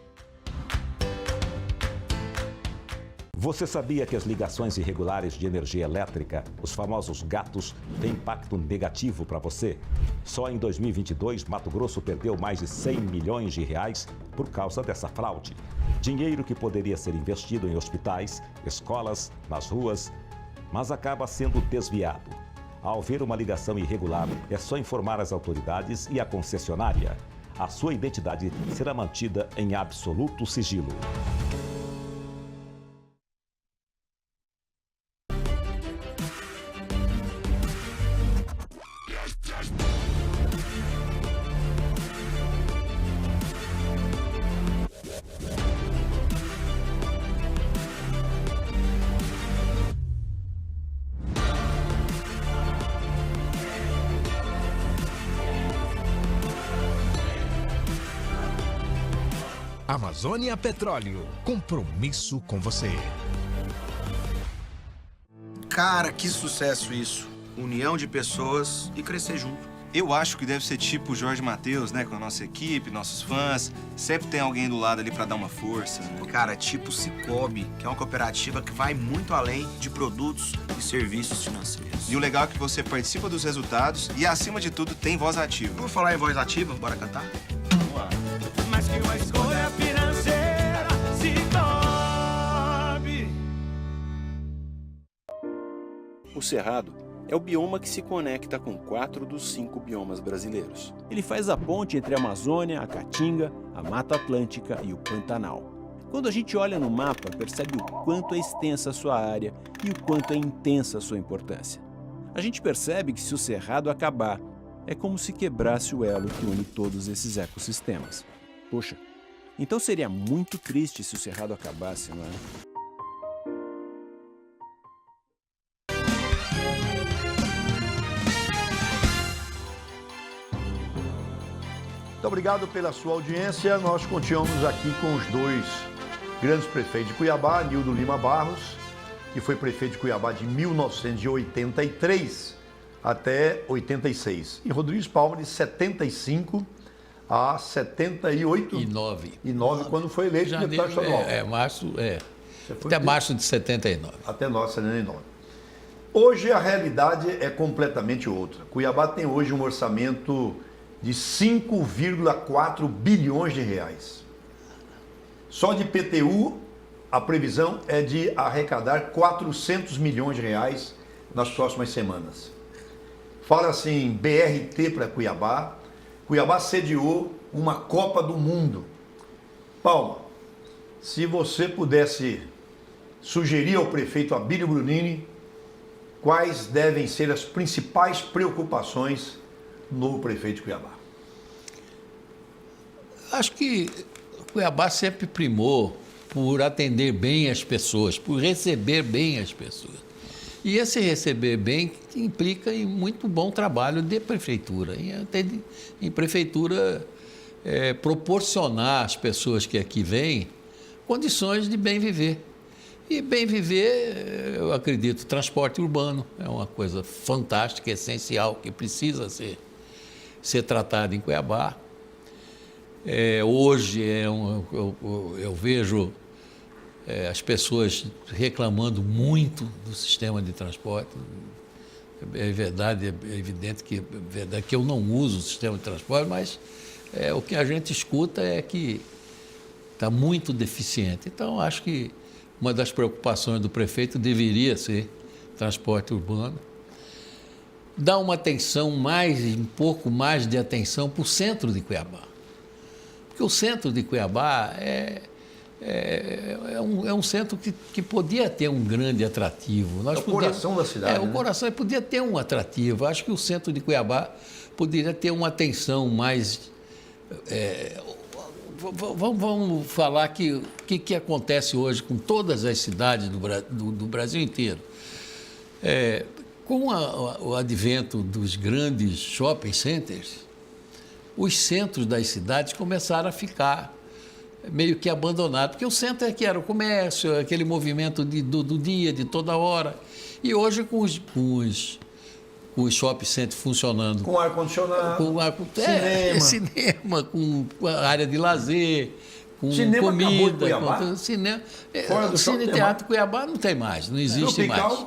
Você sabia que as ligações irregulares de energia elétrica, os famosos gatos, têm impacto negativo para você? Só em 2022, Mato Grosso perdeu mais de 100 milhões de reais por causa dessa fraude. Dinheiro que poderia ser investido em hospitais, escolas, nas ruas, mas acaba sendo desviado. Ao ver uma ligação irregular, é só informar as autoridades e a concessionária. A sua identidade será mantida em absoluto sigilo. Amazônia Petróleo, compromisso com você. Cara, que sucesso isso. União de pessoas e crescer junto. Eu acho que deve ser tipo o Jorge Matheus, né? Com a nossa equipe, nossos fãs. Sempre tem alguém do lado ali pra dar uma força, né? Cara, tipo Cicobi, que é uma cooperativa que vai muito além de produtos e serviços financeiros. E o legal é que você participa dos resultados e, acima de tudo, tem voz ativa. Por falar em voz ativa, bora cantar? Vamos lá. Mas que uma escolha financeira se torne. O Cerrado é o bioma que se conecta com 4 dos 5 biomas brasileiros. Ele faz a ponte entre a Amazônia, a Caatinga, a Mata Atlântica e o Pantanal. Quando a gente olha no mapa, percebe o quanto é extensa a sua área e o quanto é intensa a sua importância. A gente percebe que se o Cerrado acabar, é como se quebrasse o elo que une todos esses ecossistemas. Poxa, então seria muito triste se o Cerrado acabasse, não é? Muito obrigado pela sua audiência. Nós continuamos aqui com os 2 grandes prefeitos de Cuiabá, Nildo Lima Barros, que foi prefeito de Cuiabá de 1983 até 86. E Rodrigues Palma, de 75 a 78. E 9. E 9, quando foi eleito deputado estadual. Março, até março de 79. Até março de 79. Hoje a realidade é completamente outra. Cuiabá tem hoje um orçamento de 5,4 bilhões de reais. Só de PTU, a previsão é de arrecadar 400 milhões de reais nas próximas semanas. Fala-se em BRT para Cuiabá. Cuiabá sediou uma Copa do Mundo. Palma, se você pudesse sugerir ao prefeito Abílio Brunini quais devem ser as principais preocupações do novo prefeito de Cuiabá. Acho que Cuiabá sempre primou por atender bem as pessoas, por receber bem as pessoas. E esse receber bem implica em muito bom trabalho de prefeitura. Em prefeitura proporcionar às pessoas que aqui vêm condições de bem viver. E bem viver, eu acredito, transporte urbano é uma coisa fantástica, essencial, que precisa ser tratada em Cuiabá. Hoje eu vejo as pessoas reclamando muito do sistema de transporte. É verdade, é evidente que eu não uso o sistema de transporte, mas o que a gente escuta é que está muito deficiente. Então, acho que uma das preocupações do prefeito deveria ser transporte urbano. Dar uma atenção um pouco mais de atenção para o centro de Cuiabá. Porque o centro de Cuiabá é um centro que podia ter um grande atrativo. O coração da cidade. O coração podia ter um atrativo. Acho que o centro de Cuiabá poderia ter uma atenção mais... Vamos falar o que acontece hoje com todas as cidades do Brasil inteiro. Com o advento dos grandes shopping centers, os centros das cidades começaram a ficar meio que abandonados, porque o centro é que era o comércio, aquele movimento do dia, de toda hora. E hoje, com os shopping centers funcionando. Com ar-condicionado, cinema, com a área de lazer, com cinema comida. Cinema. Cine Teatro Cuiabá não tem mais, não existe mais.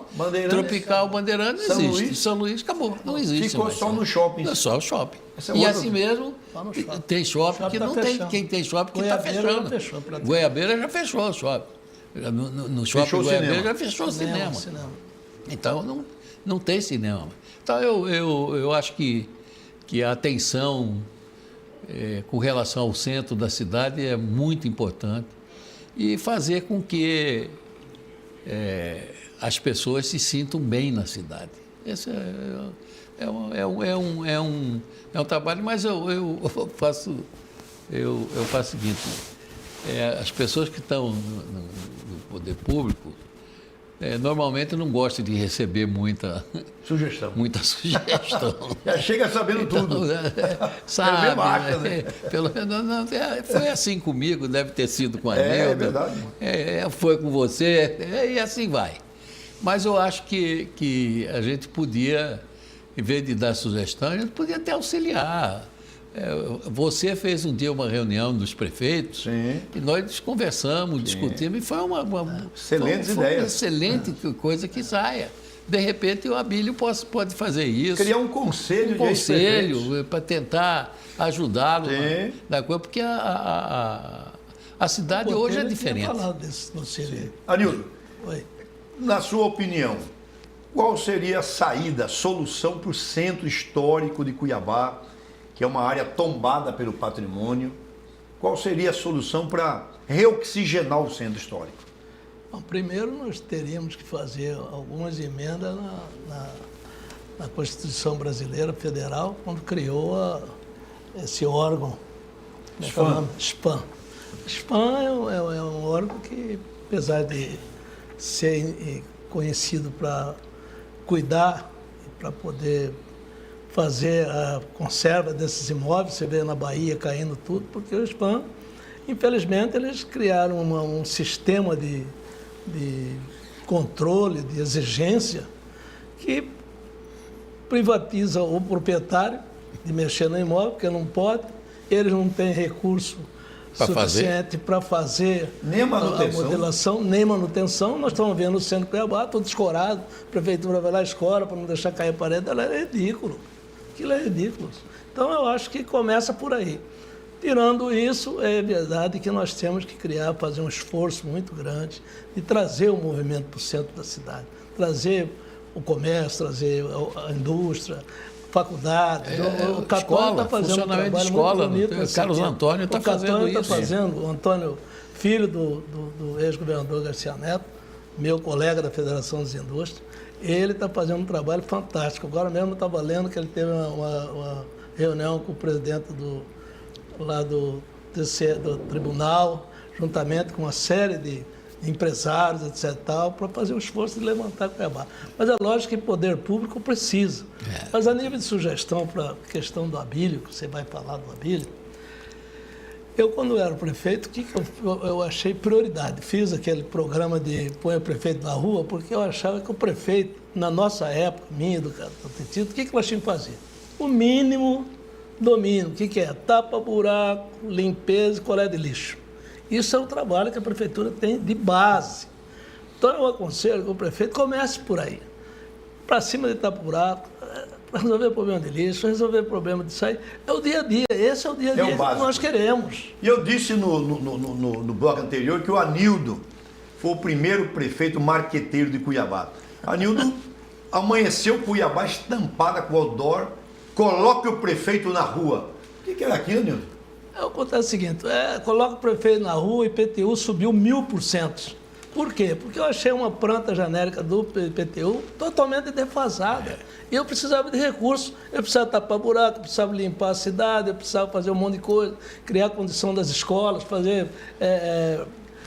Tropical Bandeirantes não existe. São Luís acabou, não existe. Ficou mais. Só no shopping. É só o shopping. E assim mesmo, tem shopping que não tem. Quem tem shopping que está fechando. Goiabeira já fechou o shopping. No shopping Goiabeira já fechou o cinema. Então não tem cinema. Então, eu acho que a atenção com relação ao centro da cidade é muito importante e fazer com que as pessoas se sintam bem na cidade. Esse é um trabalho, mas eu faço o seguinte, as pessoas que estão no poder público, normalmente não gosto de receber muita sugestão. Já chega sabendo tudo. Sabe, acha, né? Pelo menos foi assim comigo, deve ter sido com a Nilda. É verdade. Foi com você, e assim vai. Mas eu acho que a gente podia, em vez de dar sugestão, a gente podia até auxiliar. Você fez um dia uma reunião dos prefeitos. Sim. E nós conversamos, discutimos, e foi uma excelente coisa que saia. De repente, o Abílio pode fazer isso. Criar um conselho para tentar ajudá-lo na coisa, porque a cidade hoje é diferente. Anildo, na sua opinião, qual seria a saída, a solução para o centro histórico de Cuiabá, que é uma área tombada pelo patrimônio? Qual seria a solução para reoxigenar o centro histórico? Bom, primeiro, nós teríamos que fazer algumas emendas na Constituição Brasileira Federal, quando criou esse órgão, SPAM. SPAM é um órgão que, apesar de ser conhecido para cuidar e para poder fazer a conserva desses imóveis, você vê na Bahia caindo tudo, porque o SPAM, infelizmente, eles criaram um sistema de controle, de exigência, que privatiza o proprietário de mexer no imóvel, porque não pode, eles não têm recurso suficiente para fazer a modelação, nem manutenção. Nós estamos vendo o centro de Cuiabá, todo escorado, a prefeitura vai lá e escora para não deixar cair a parede, ela é ridículo. Aquilo é ridículo. Então, eu acho que começa por aí. Tirando isso, é verdade que nós temos que fazer um esforço muito grande de trazer o movimento para o centro da cidade, trazer o comércio, trazer a indústria, faculdade. O Catônio está fazendo um trabalho muito bonito. O Carlos Antônio está fazendo isso. O Antônio, filho do ex-governador Garcia Neto, meu colega da Federação das Indústrias, ele está fazendo um trabalho fantástico. Agora mesmo eu estava lendo que ele teve uma reunião com o presidente do tribunal, juntamente com uma série de empresários, etc., para fazer um esforço de levantar Cuiabá. Mas é lógico que o poder público precisa. Mas a nível de sugestão para a questão do Abílio, que você vai falar do Abílio, Eu, quando era prefeito, o que eu achei prioridade? Fiz aquele programa de põe o prefeito na rua, porque eu achava que o prefeito, na nossa época, minha, do Tito, o que nós tínhamos que fazer? O mínimo do mínimo. O que é? Tapa buraco, limpeza e coleta de lixo. Isso é um trabalho que a prefeitura tem de base. Então, eu aconselho que o prefeito comece por aí. Para cima de tapar buraco, para resolver problema de lixo, resolver problema de sair. É o dia a dia, esse é o dia a dia que nós queremos. E eu disse no bloco anterior que o Anildo foi o primeiro prefeito marqueteiro de Cuiabá. Anildo amanheceu Cuiabá estampada com outdoor, coloque o prefeito na rua. O que era aquilo, Anildo? Acontece o seguinte, coloca o prefeito na rua e IPTU subiu 1000%. Por quê? Porque eu achei uma planta genérica do IPTU totalmente defasada. E eu precisava de recursos. Eu precisava tapar buraco, eu precisava limpar a cidade, eu precisava fazer um monte de coisa, criar condição das escolas, fazer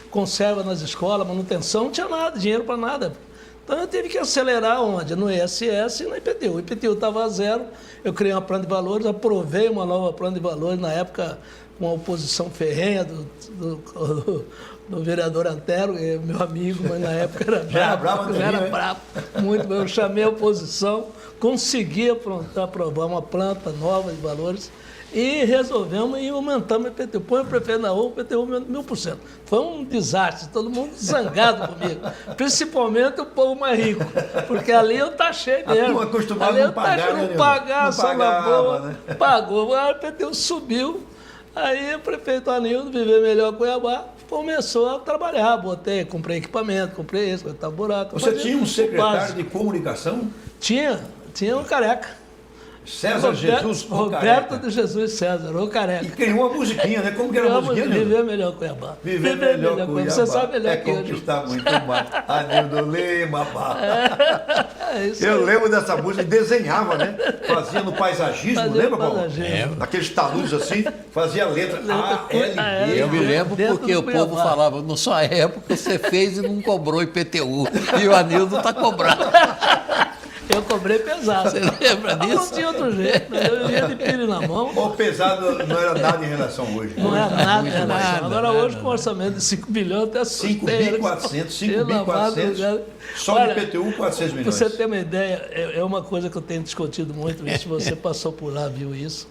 conserva nas escolas, manutenção, não tinha nada, dinheiro para nada. Então eu tive que acelerar onde? No ISS e no IPTU. O IPTU estava a zero, eu criei uma planta de valores, aprovei uma nova planta de valores, na época com a oposição ferrenha do vereador Antero, meu amigo, mas na época era bravo, muito bem. Eu chamei a oposição, consegui aprovar uma planta nova de valores e resolvemos e aumentamos o IPTU. Põe o prefeito na rua, o IPTU 1000%. Foi um desastre, todo mundo zangado comigo, principalmente o povo mais rico, porque ali eu taxei mesmo. Ali eu taxei, não pagar, só na boa, né? Pagou, o IPTU subiu. Aí o prefeito Anildo, Viver Melhor Cuiabá, começou a trabalhar. Comprei equipamento, comprei isso, cortar buraco. Você tinha um secretário de comunicação? Tinha um careca. César Jesus Roberto de Jesus César, o careca. E criou uma musiquinha, né? Como que era a musiquinha? Viver Melhor Cuiabá. Viver Melhor Cuiabá. Você sabe melhor que eu. Conquistar muito mais. Anildo Lima. Eu lembro dessa música, desenhava, né? Fazia no paisagismo, lembra, Paulo? Aqueles taludes assim, fazia a letra A-L-B. Eu me lembro porque o povo falava, na sua época você fez e não cobrou IPTU. E o Anildo está cobrando. Eu cobrei pesado. Você lembra disso? Não tinha outro jeito. Eu ia de pilha na mão. O pesado não era nada em relação hoje. Não era nada em relação. Agora hoje com um orçamento de 5 bilhões até assustei. 5.400. Só de IPTU, 400 milhões. Pra você ter uma ideia, é uma coisa que eu tenho discutido muito isso. Você passou por lá, viu isso.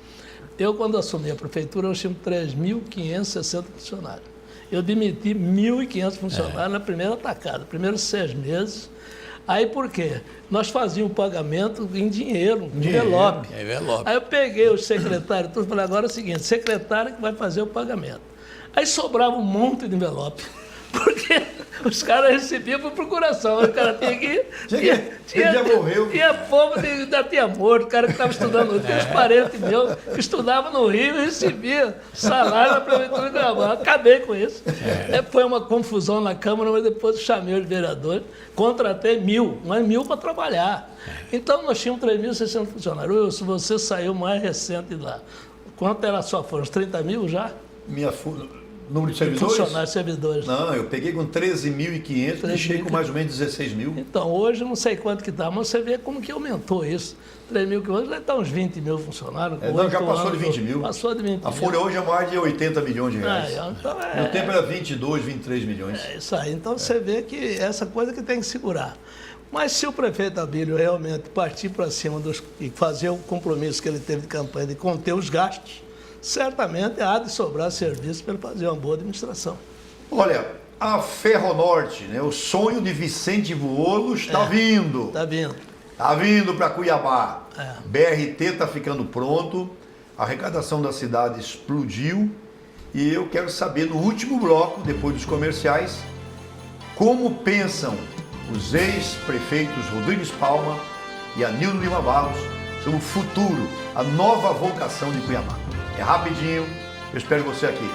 Eu, quando assumi a prefeitura, eu tinha 3.560 funcionários. Eu demiti 1.500 funcionários na primeira tacada, primeiros 6 meses. Aí por quê? Nós fazíamos o pagamento em dinheiro, em envelope. Aí eu peguei os secretários, tudo, falei, agora é o seguinte, secretário que vai fazer o pagamento. Aí sobrava um monte de envelope, porque os caras recebiam por procuração. O cara tinha que ir. Ele já morreu. Tinha povo que ainda tinha morto, o cara que estava estudando, tinha uns parentes meus que estudavam no Rio e recebia salário na prefeitura de Cuiabá. Acabei com isso. Foi uma confusão na Câmara, mas depois eu chamei os vereadores, contratei 1.000 para trabalhar. Então nós tínhamos 3.600 funcionários. Se você saiu mais recente de lá, quanto era a sua força? 30 mil já? Número de servidores? Funcionários, servidores. Não, eu peguei com 13.500 e deixei com mais ou menos 16 mil. Então, hoje eu não sei quanto que está, mas você vê como que aumentou isso. 3.000 hoje já está uns 20 mil funcionários. Não, já passou de 20 mil. Passou de 20 mil. A Folha hoje é mais de 80 milhões de reais. Então no tempo era 22, 23 milhões. É isso aí. Então você vê que essa coisa que tem que segurar. Mas se o prefeito Abílio realmente partir para cima e fazer o compromisso que ele teve de campanha de conter os gastos, certamente há de sobrar serviço para ele fazer uma boa administração. Olha, a Ferronorte, né, o sonho de Vicente Vuolo está vindo. Está vindo. Está vindo para Cuiabá. BRT está ficando pronto, a arrecadação da cidade explodiu e eu quero saber no último bloco, depois dos comerciais, como pensam os ex-prefeitos Rodrigues Palma e Anildo Lima Barros sobre o futuro, a nova vocação de Cuiabá. É rapidinho, eu espero você aqui.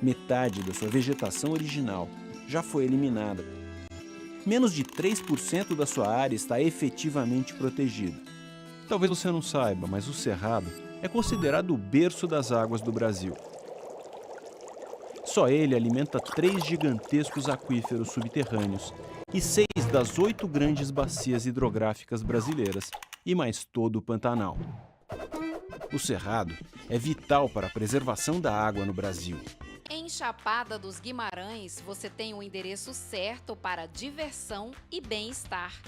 Metade da sua vegetação original já foi eliminada. Menos de 3% da sua área está efetivamente protegida. Talvez você não saiba, mas o Cerrado é considerado o berço das águas do Brasil. Só ele alimenta 3 gigantescos aquíferos subterrâneos e 6 das 8 grandes bacias hidrográficas brasileiras e mais todo o Pantanal. O Cerrado é vital para a preservação da água no Brasil. Em Chapada dos Guimarães, você tem o endereço certo para diversão e bem-estar.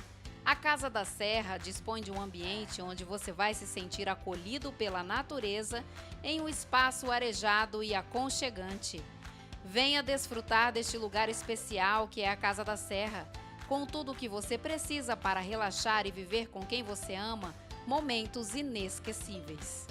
A Casa da Serra dispõe de um ambiente onde você vai se sentir acolhido pela natureza em um espaço arejado e aconchegante. Venha desfrutar deste lugar especial que é a Casa da Serra, com tudo o que você precisa para relaxar e viver com quem você ama momentos inesquecíveis.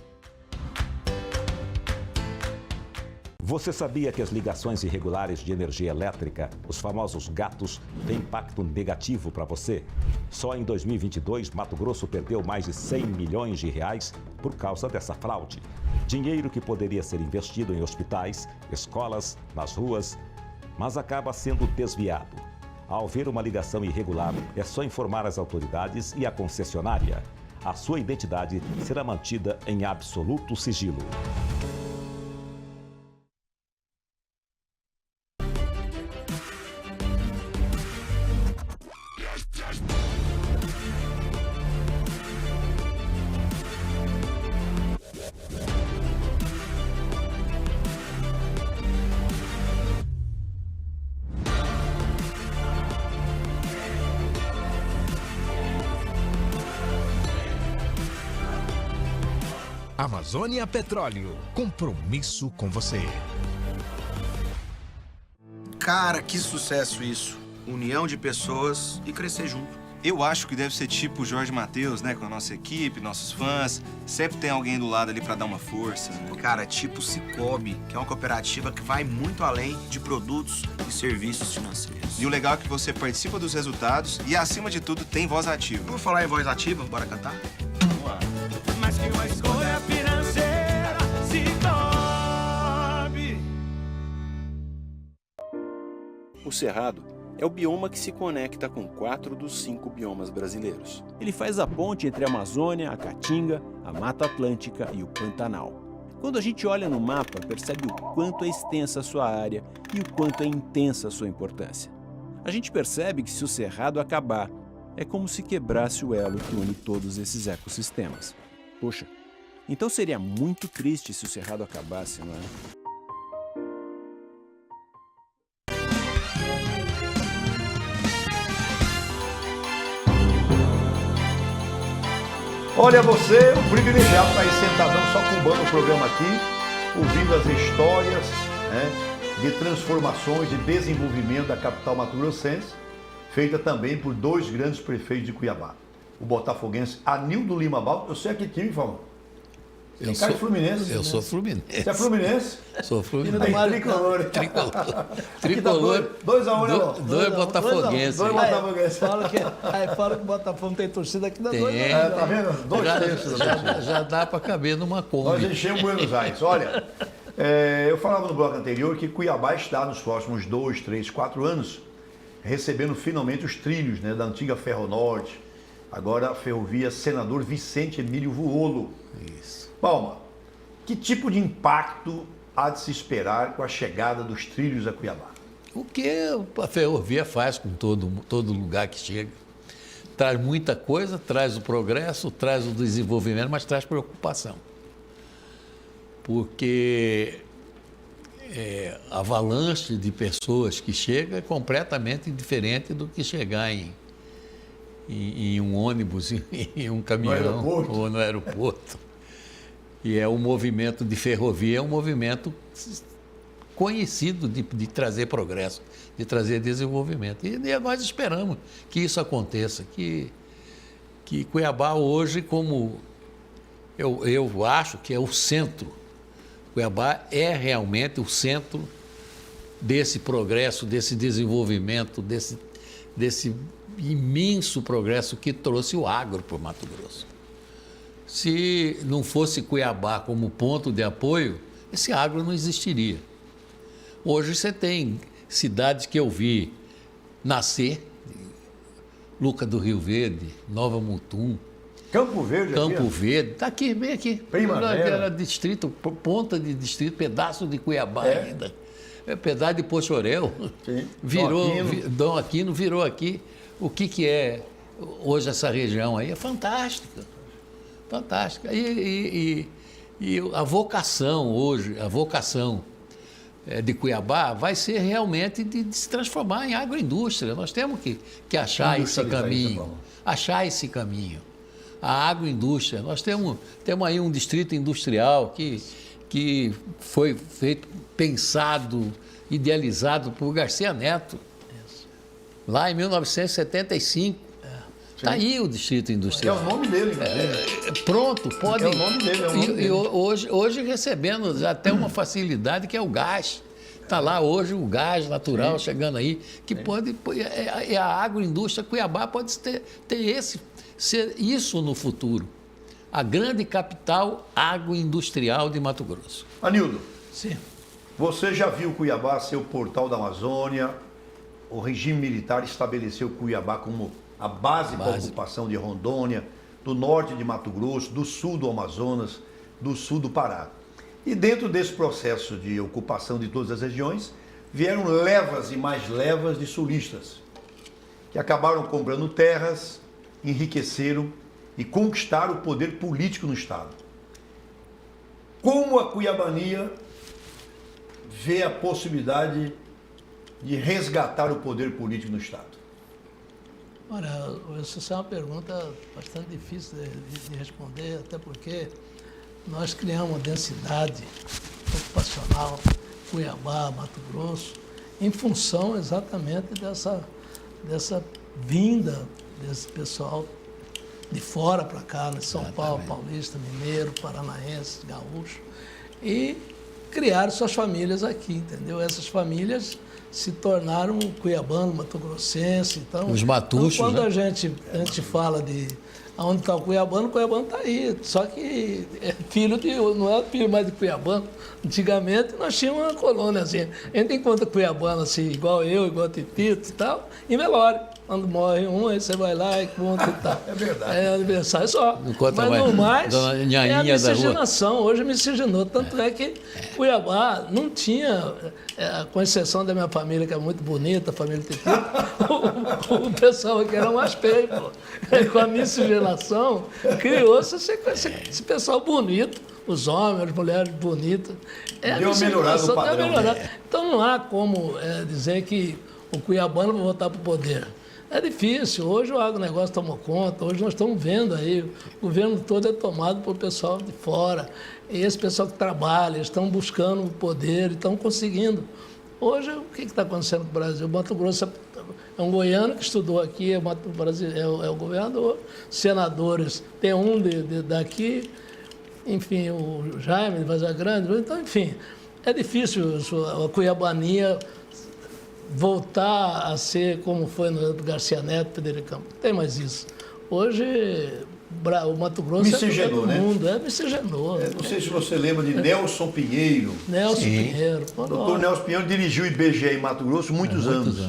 Você sabia que as ligações irregulares de energia elétrica, os famosos gatos, têm impacto negativo para você? Só em 2022, Mato Grosso perdeu mais de 100 milhões de reais por causa dessa fraude. Dinheiro que poderia ser investido em hospitais, escolas, nas ruas, mas acaba sendo desviado. Ao ver uma ligação irregular, é só informar as autoridades e a concessionária. A sua identidade será mantida em absoluto sigilo. Amazônia Petróleo, compromisso com você. Cara, que sucesso isso. União de pessoas e crescer junto. Eu acho que deve ser tipo o Jorge Matheus, né? Com a nossa equipe, nossos fãs. Sempre tem alguém do lado ali pra dar uma força, né? Cara, tipo Cicobi, que é uma cooperativa que vai muito além de produtos e serviços financeiros. E o legal é que você participa dos resultados e, acima de tudo, tem voz ativa. Por falar em voz ativa, bora cantar? Vamos lá. Mais que uma escolha financeira, Cicobi. O Cerrado é o bioma que se conecta com 4 dos 5 biomas brasileiros. Ele faz a ponte entre a Amazônia, a Caatinga, a Mata Atlântica e o Pantanal. Quando a gente olha no mapa, percebe o quanto é extensa a sua área e o quanto é intensa a sua importância. A gente percebe que se o Cerrado acabar, é como se quebrasse o elo que une todos esses ecossistemas. Poxa, então seria muito triste se o Cerrado acabasse, não é? Olha você, o privilegiado está aí sentadão só cumbando o programa aqui, ouvindo as histórias, né, de transformações, de desenvolvimento da capital mato-grossense, feita também por 2 grandes prefeitos de Cuiabá. O botafoguense Anildo Lima Baldo. Eu sei a que time, Fábio? Eu sou Fluminense. Eu sou Fluminense. Você é Fluminense? Sou Fluminense. Aí, tricolor. Tricolor. 2-1, né, irmão? 2 botafoguenses. 2 botafoguenses. Fala que o Botafogo tem torcida aqui da 2. Tá vendo? 2 já dá para caber numa Kombi. Nós enchemos Buenos Aires. Olha, eu falava no bloco anterior que Cuiabá está nos próximos 2, 3, 4 anos recebendo finalmente os trilhos, né, da antiga Ferronorte, agora a ferrovia Senador Vicente Emílio Vuolo. Isso. Palma, que tipo de impacto há de se esperar com a chegada dos trilhos a Cuiabá? O que a ferrovia faz com todo lugar que chega. Traz muita coisa, traz o progresso, traz o desenvolvimento, mas traz preocupação. Porque a avalanche de pessoas que chega é completamente diferente do que chegar em um ônibus, em um caminhão ou no aeroporto. E o movimento de ferrovia é um movimento conhecido de trazer progresso, de trazer desenvolvimento. E nós esperamos que isso aconteça, que Cuiabá hoje, como eu acho que é o centro, Cuiabá é realmente o centro desse progresso, desse desenvolvimento, desse imenso progresso que trouxe o agro para o Mato Grosso. Se não fosse Cuiabá como ponto de apoio, esse agro não existiria. Hoje você tem cidades que eu vi nascer, Lucas do Rio Verde, Nova Mutum, Campo Verde, Campo Verde, está aqui, bem aqui. Primavera. Era distrito, ponta de distrito, pedaço de Cuiabá ainda. pedaço de Pochorel, Sim. virou, Dom Aquino virou aqui. O que é hoje essa região aí? É fantástica. Fantástica. E a vocação hoje, de Cuiabá vai ser realmente de se transformar em agroindústria. Nós temos que achar esse caminho. Achar esse caminho. A agroindústria. Nós temos aí um distrito industrial que foi pensado, idealizado por Garcia Neto, lá em 1975. Está aí o distrito industrial. É o nome dele, inclusive. Pronto, pode. É o nome dele, é o nome dele. E hoje recebendo já até uma facilidade que é o gás. Está lá hoje o gás natural chegando aí, que pode. A agroindústria Cuiabá pode ser isso no futuro. A grande capital agroindustrial de Mato Grosso. Anildo, Sim. você já viu Cuiabá ser o portal da Amazônia? O regime militar estabeleceu Cuiabá como a base para a ocupação de Rondônia, do norte de Mato Grosso, do sul do Amazonas, do sul do Pará. E dentro desse processo de ocupação de todas as regiões, vieram levas e mais levas de sulistas, que acabaram comprando terras, enriqueceram e conquistaram o poder político no Estado. Como a cuiabania vê a possibilidade de resgatar o poder político no Estado? Olha, essa é uma pergunta bastante difícil de responder, até porque nós criamos uma densidade ocupacional, Cuiabá, Mato Grosso, em função exatamente dessa vinda desse pessoal de fora para cá, de São Paulo, paulista, mineiro, paranaense, gaúcho, e criaram suas famílias aqui, entendeu? Essas famílias se tornaram cuiabano, mato-grossense. Então, os matuchos, quando né? a gente fala de onde está o cuiabano está aí. Só que não é filho mais de cuiabano. Antigamente nós tínhamos uma colônia assim. A gente encontra cuiabano assim, igual eu, igual Titito e tal, em velório. Quando morre um, aí você vai lá e conta e tal. É verdade. É aniversário só. Não conta mas mais. no mais, Dona é a Nhainha da rua. miscigenação. Hoje miscigenou. Tanto é que Cuiabá não tinha, com exceção da minha família, que é muito bonita, a família Titito, o pessoal aqui era mais feio, pô. Com a miscigenação, criou-se esse pessoal bonito. Os homens, as mulheres bonitas. Deu uma melhorada no padrão. Então não há como dizer que o cuiabano vai voltar para o poder. É difícil. Hoje o agronegócio tomou conta, hoje nós estamos vendo aí, o governo todo é tomado por pessoal de fora. E esse pessoal que trabalha, estão buscando o poder, estão conseguindo. Hoje, o que está acontecendo com o Brasil? O Mato Grosso é um goiano que estudou aqui, é o governador, senadores, tem um daqui, enfim, o Jaime de Vazia Grande, então, enfim, é difícil a cuiabania voltar a ser como foi no Garcia Neto, Pedro Campos. Não tem mais isso. Hoje, o Mato Grosso miscigenou, é todo mundo, miscigenou. Não sei se você lembra de Nelson Pinheiro. Nelson Pinheiro. O doutor Nelson Pinheiro dirigiu o IBGE em Mato Grosso muitos anos.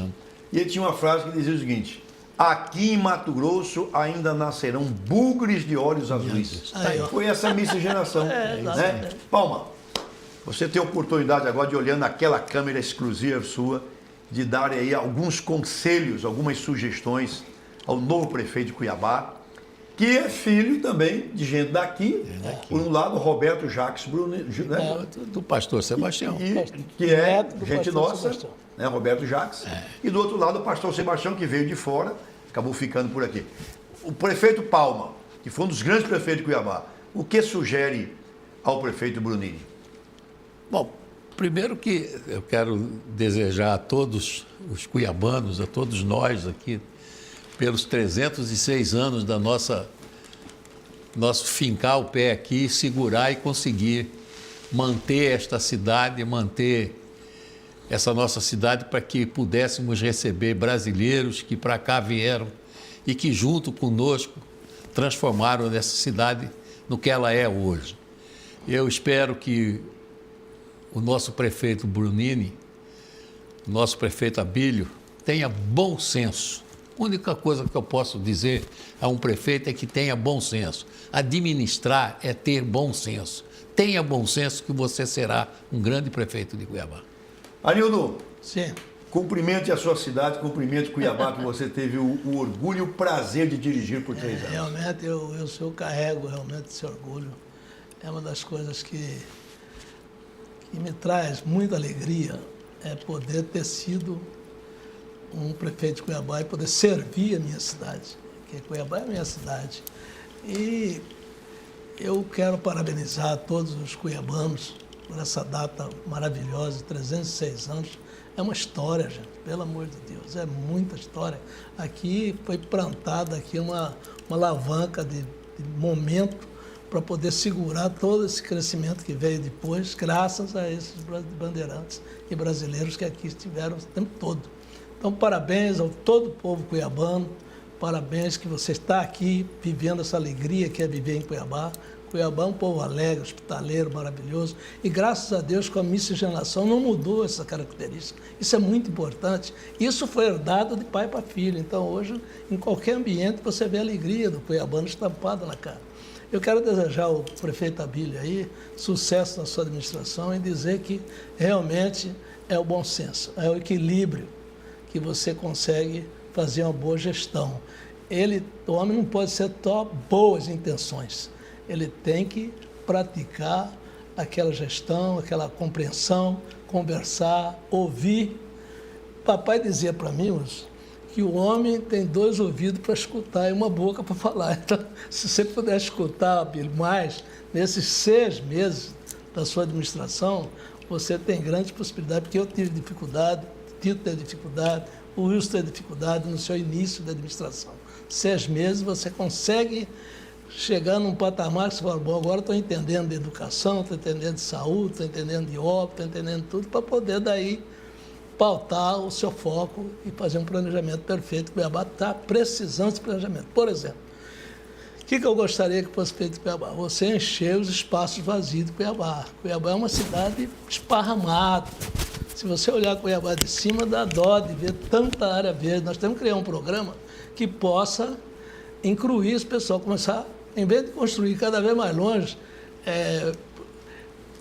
E ele tinha uma frase que dizia o seguinte: aqui em Mato Grosso ainda nascerão bugres de olhos azuis. Foi essa miscigenação. Né? Palma, você tem a oportunidade agora de, olhando aquela câmera exclusiva sua, de dar aí alguns conselhos, algumas sugestões ao novo prefeito de Cuiabá, que é filho também de gente daqui. Por um lado, Roberto Jacques Bruno, né? Do pastor Sebastião. Que é gente nossa, né? Roberto Jacques. E do outro lado, o pastor Sebastião, que veio de fora, acabou ficando por aqui. O prefeito Palma, que foi um dos grandes prefeitos de Cuiabá, o que sugere ao prefeito Brunini? Bom, primeiro que eu quero desejar a todos os cuiabanos, a todos nós aqui, pelos 306 anos da nosso fincar o pé aqui, segurar e conseguir manter esta cidade, manter essa nossa cidade para que pudéssemos receber brasileiros que para cá vieram e que junto conosco transformaram essa cidade no que ela é hoje. Eu espero que o nosso prefeito Brunini, o nosso prefeito Abílio, tenha bom senso. A única coisa que eu posso dizer a um prefeito é que tenha bom senso. Administrar é ter bom senso. Tenha bom senso que você será um grande prefeito de Cuiabá. Anildo, Sim. cumprimente a sua cidade, cumprimente Cuiabá, que você teve o orgulho e o prazer de dirigir por 3 anos. Realmente, eu carrego realmente esse orgulho. É uma das coisas que me traz muita alegria, é poder ter sido um prefeito de Cuiabá e poder servir a minha cidade, porque Cuiabá é a minha cidade. E eu quero parabenizar todos os cuiabanos por essa data maravilhosa, 306 anos. É uma história, gente, pelo amor de Deus, é muita história. Aqui foi plantada aqui uma alavanca de momento para poder segurar todo esse crescimento que veio depois, graças a esses bandeirantes e brasileiros que aqui estiveram o tempo todo. Então, parabéns ao todo o povo cuiabano, parabéns que você está aqui vivendo essa alegria que é viver em Cuiabá. Cuiabá é um povo alegre, hospitaleiro, maravilhoso. E graças a Deus, com a miscigenação, não mudou essa característica. Isso é muito importante. Isso foi herdado de pai para filho. Então, hoje, em qualquer ambiente, você vê a alegria do cuiabano estampada na cara. Eu quero desejar ao prefeito Abílio aí sucesso na sua administração e dizer que realmente é o bom senso, é o equilíbrio que você consegue fazer uma boa gestão. O homem não pode ser só boas intenções. Ele tem que praticar aquela gestão, aquela compreensão, conversar, ouvir. Papai dizia para mim que o homem tem 2 ouvidos para escutar e uma boca para falar. Então, se você puder escutar mais, nesses 6 meses da sua administração, você tem grandes possibilidades, porque eu tive dificuldade, Tito teve dificuldade, o Wilson teve dificuldade no seu início da administração. 6 meses você consegue chegar num patamar que você fala, bom, agora estou entendendo de educação, estou entendendo de saúde, estou entendendo de obra, estou entendendo tudo, para poder daí pautar o seu foco e fazer um planejamento perfeito. Cuiabá está precisando desse planejamento. Por exemplo, o que eu gostaria que fosse feito em Cuiabá? Você encher os espaços vazios de Cuiabá. Cuiabá é uma cidade esparramada. Se você olhar Cuiabá de cima, dá dó de ver tanta área verde. Nós temos que criar um programa que possa incluir esse pessoal, começar, em vez de construir cada vez mais longe,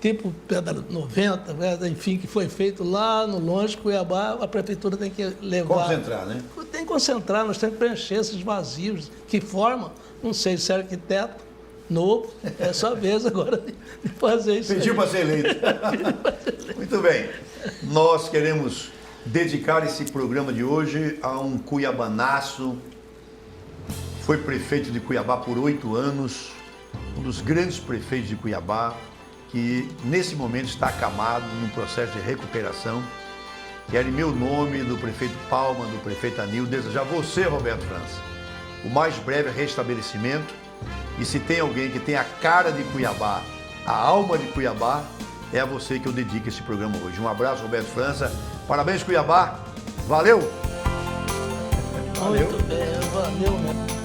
tipo Pedra 90, enfim, que foi feito lá no longe, Cuiabá, a prefeitura tem que levar... Concentrar, né? Tem que concentrar, nós temos que preencher esses vazios que formam, não sei se é arquiteto novo, é sua vez agora de fazer isso. Pediu para ser eleito. Muito bem. Nós queremos dedicar esse programa de hoje a um cuiabanaço, foi prefeito de Cuiabá por 8 anos, um dos grandes prefeitos de Cuiabá, que nesse momento está acamado num processo de recuperação. Quero, em meu nome, do prefeito Palma, do prefeito Anil, desejar a você, Roberto França, o mais breve restabelecimento. E se tem alguém que tem a cara de Cuiabá, a alma de Cuiabá, é a você que eu dedico esse programa hoje. Um abraço, Roberto França. Parabéns, Cuiabá. Valeu! Muito bem, valeu, né?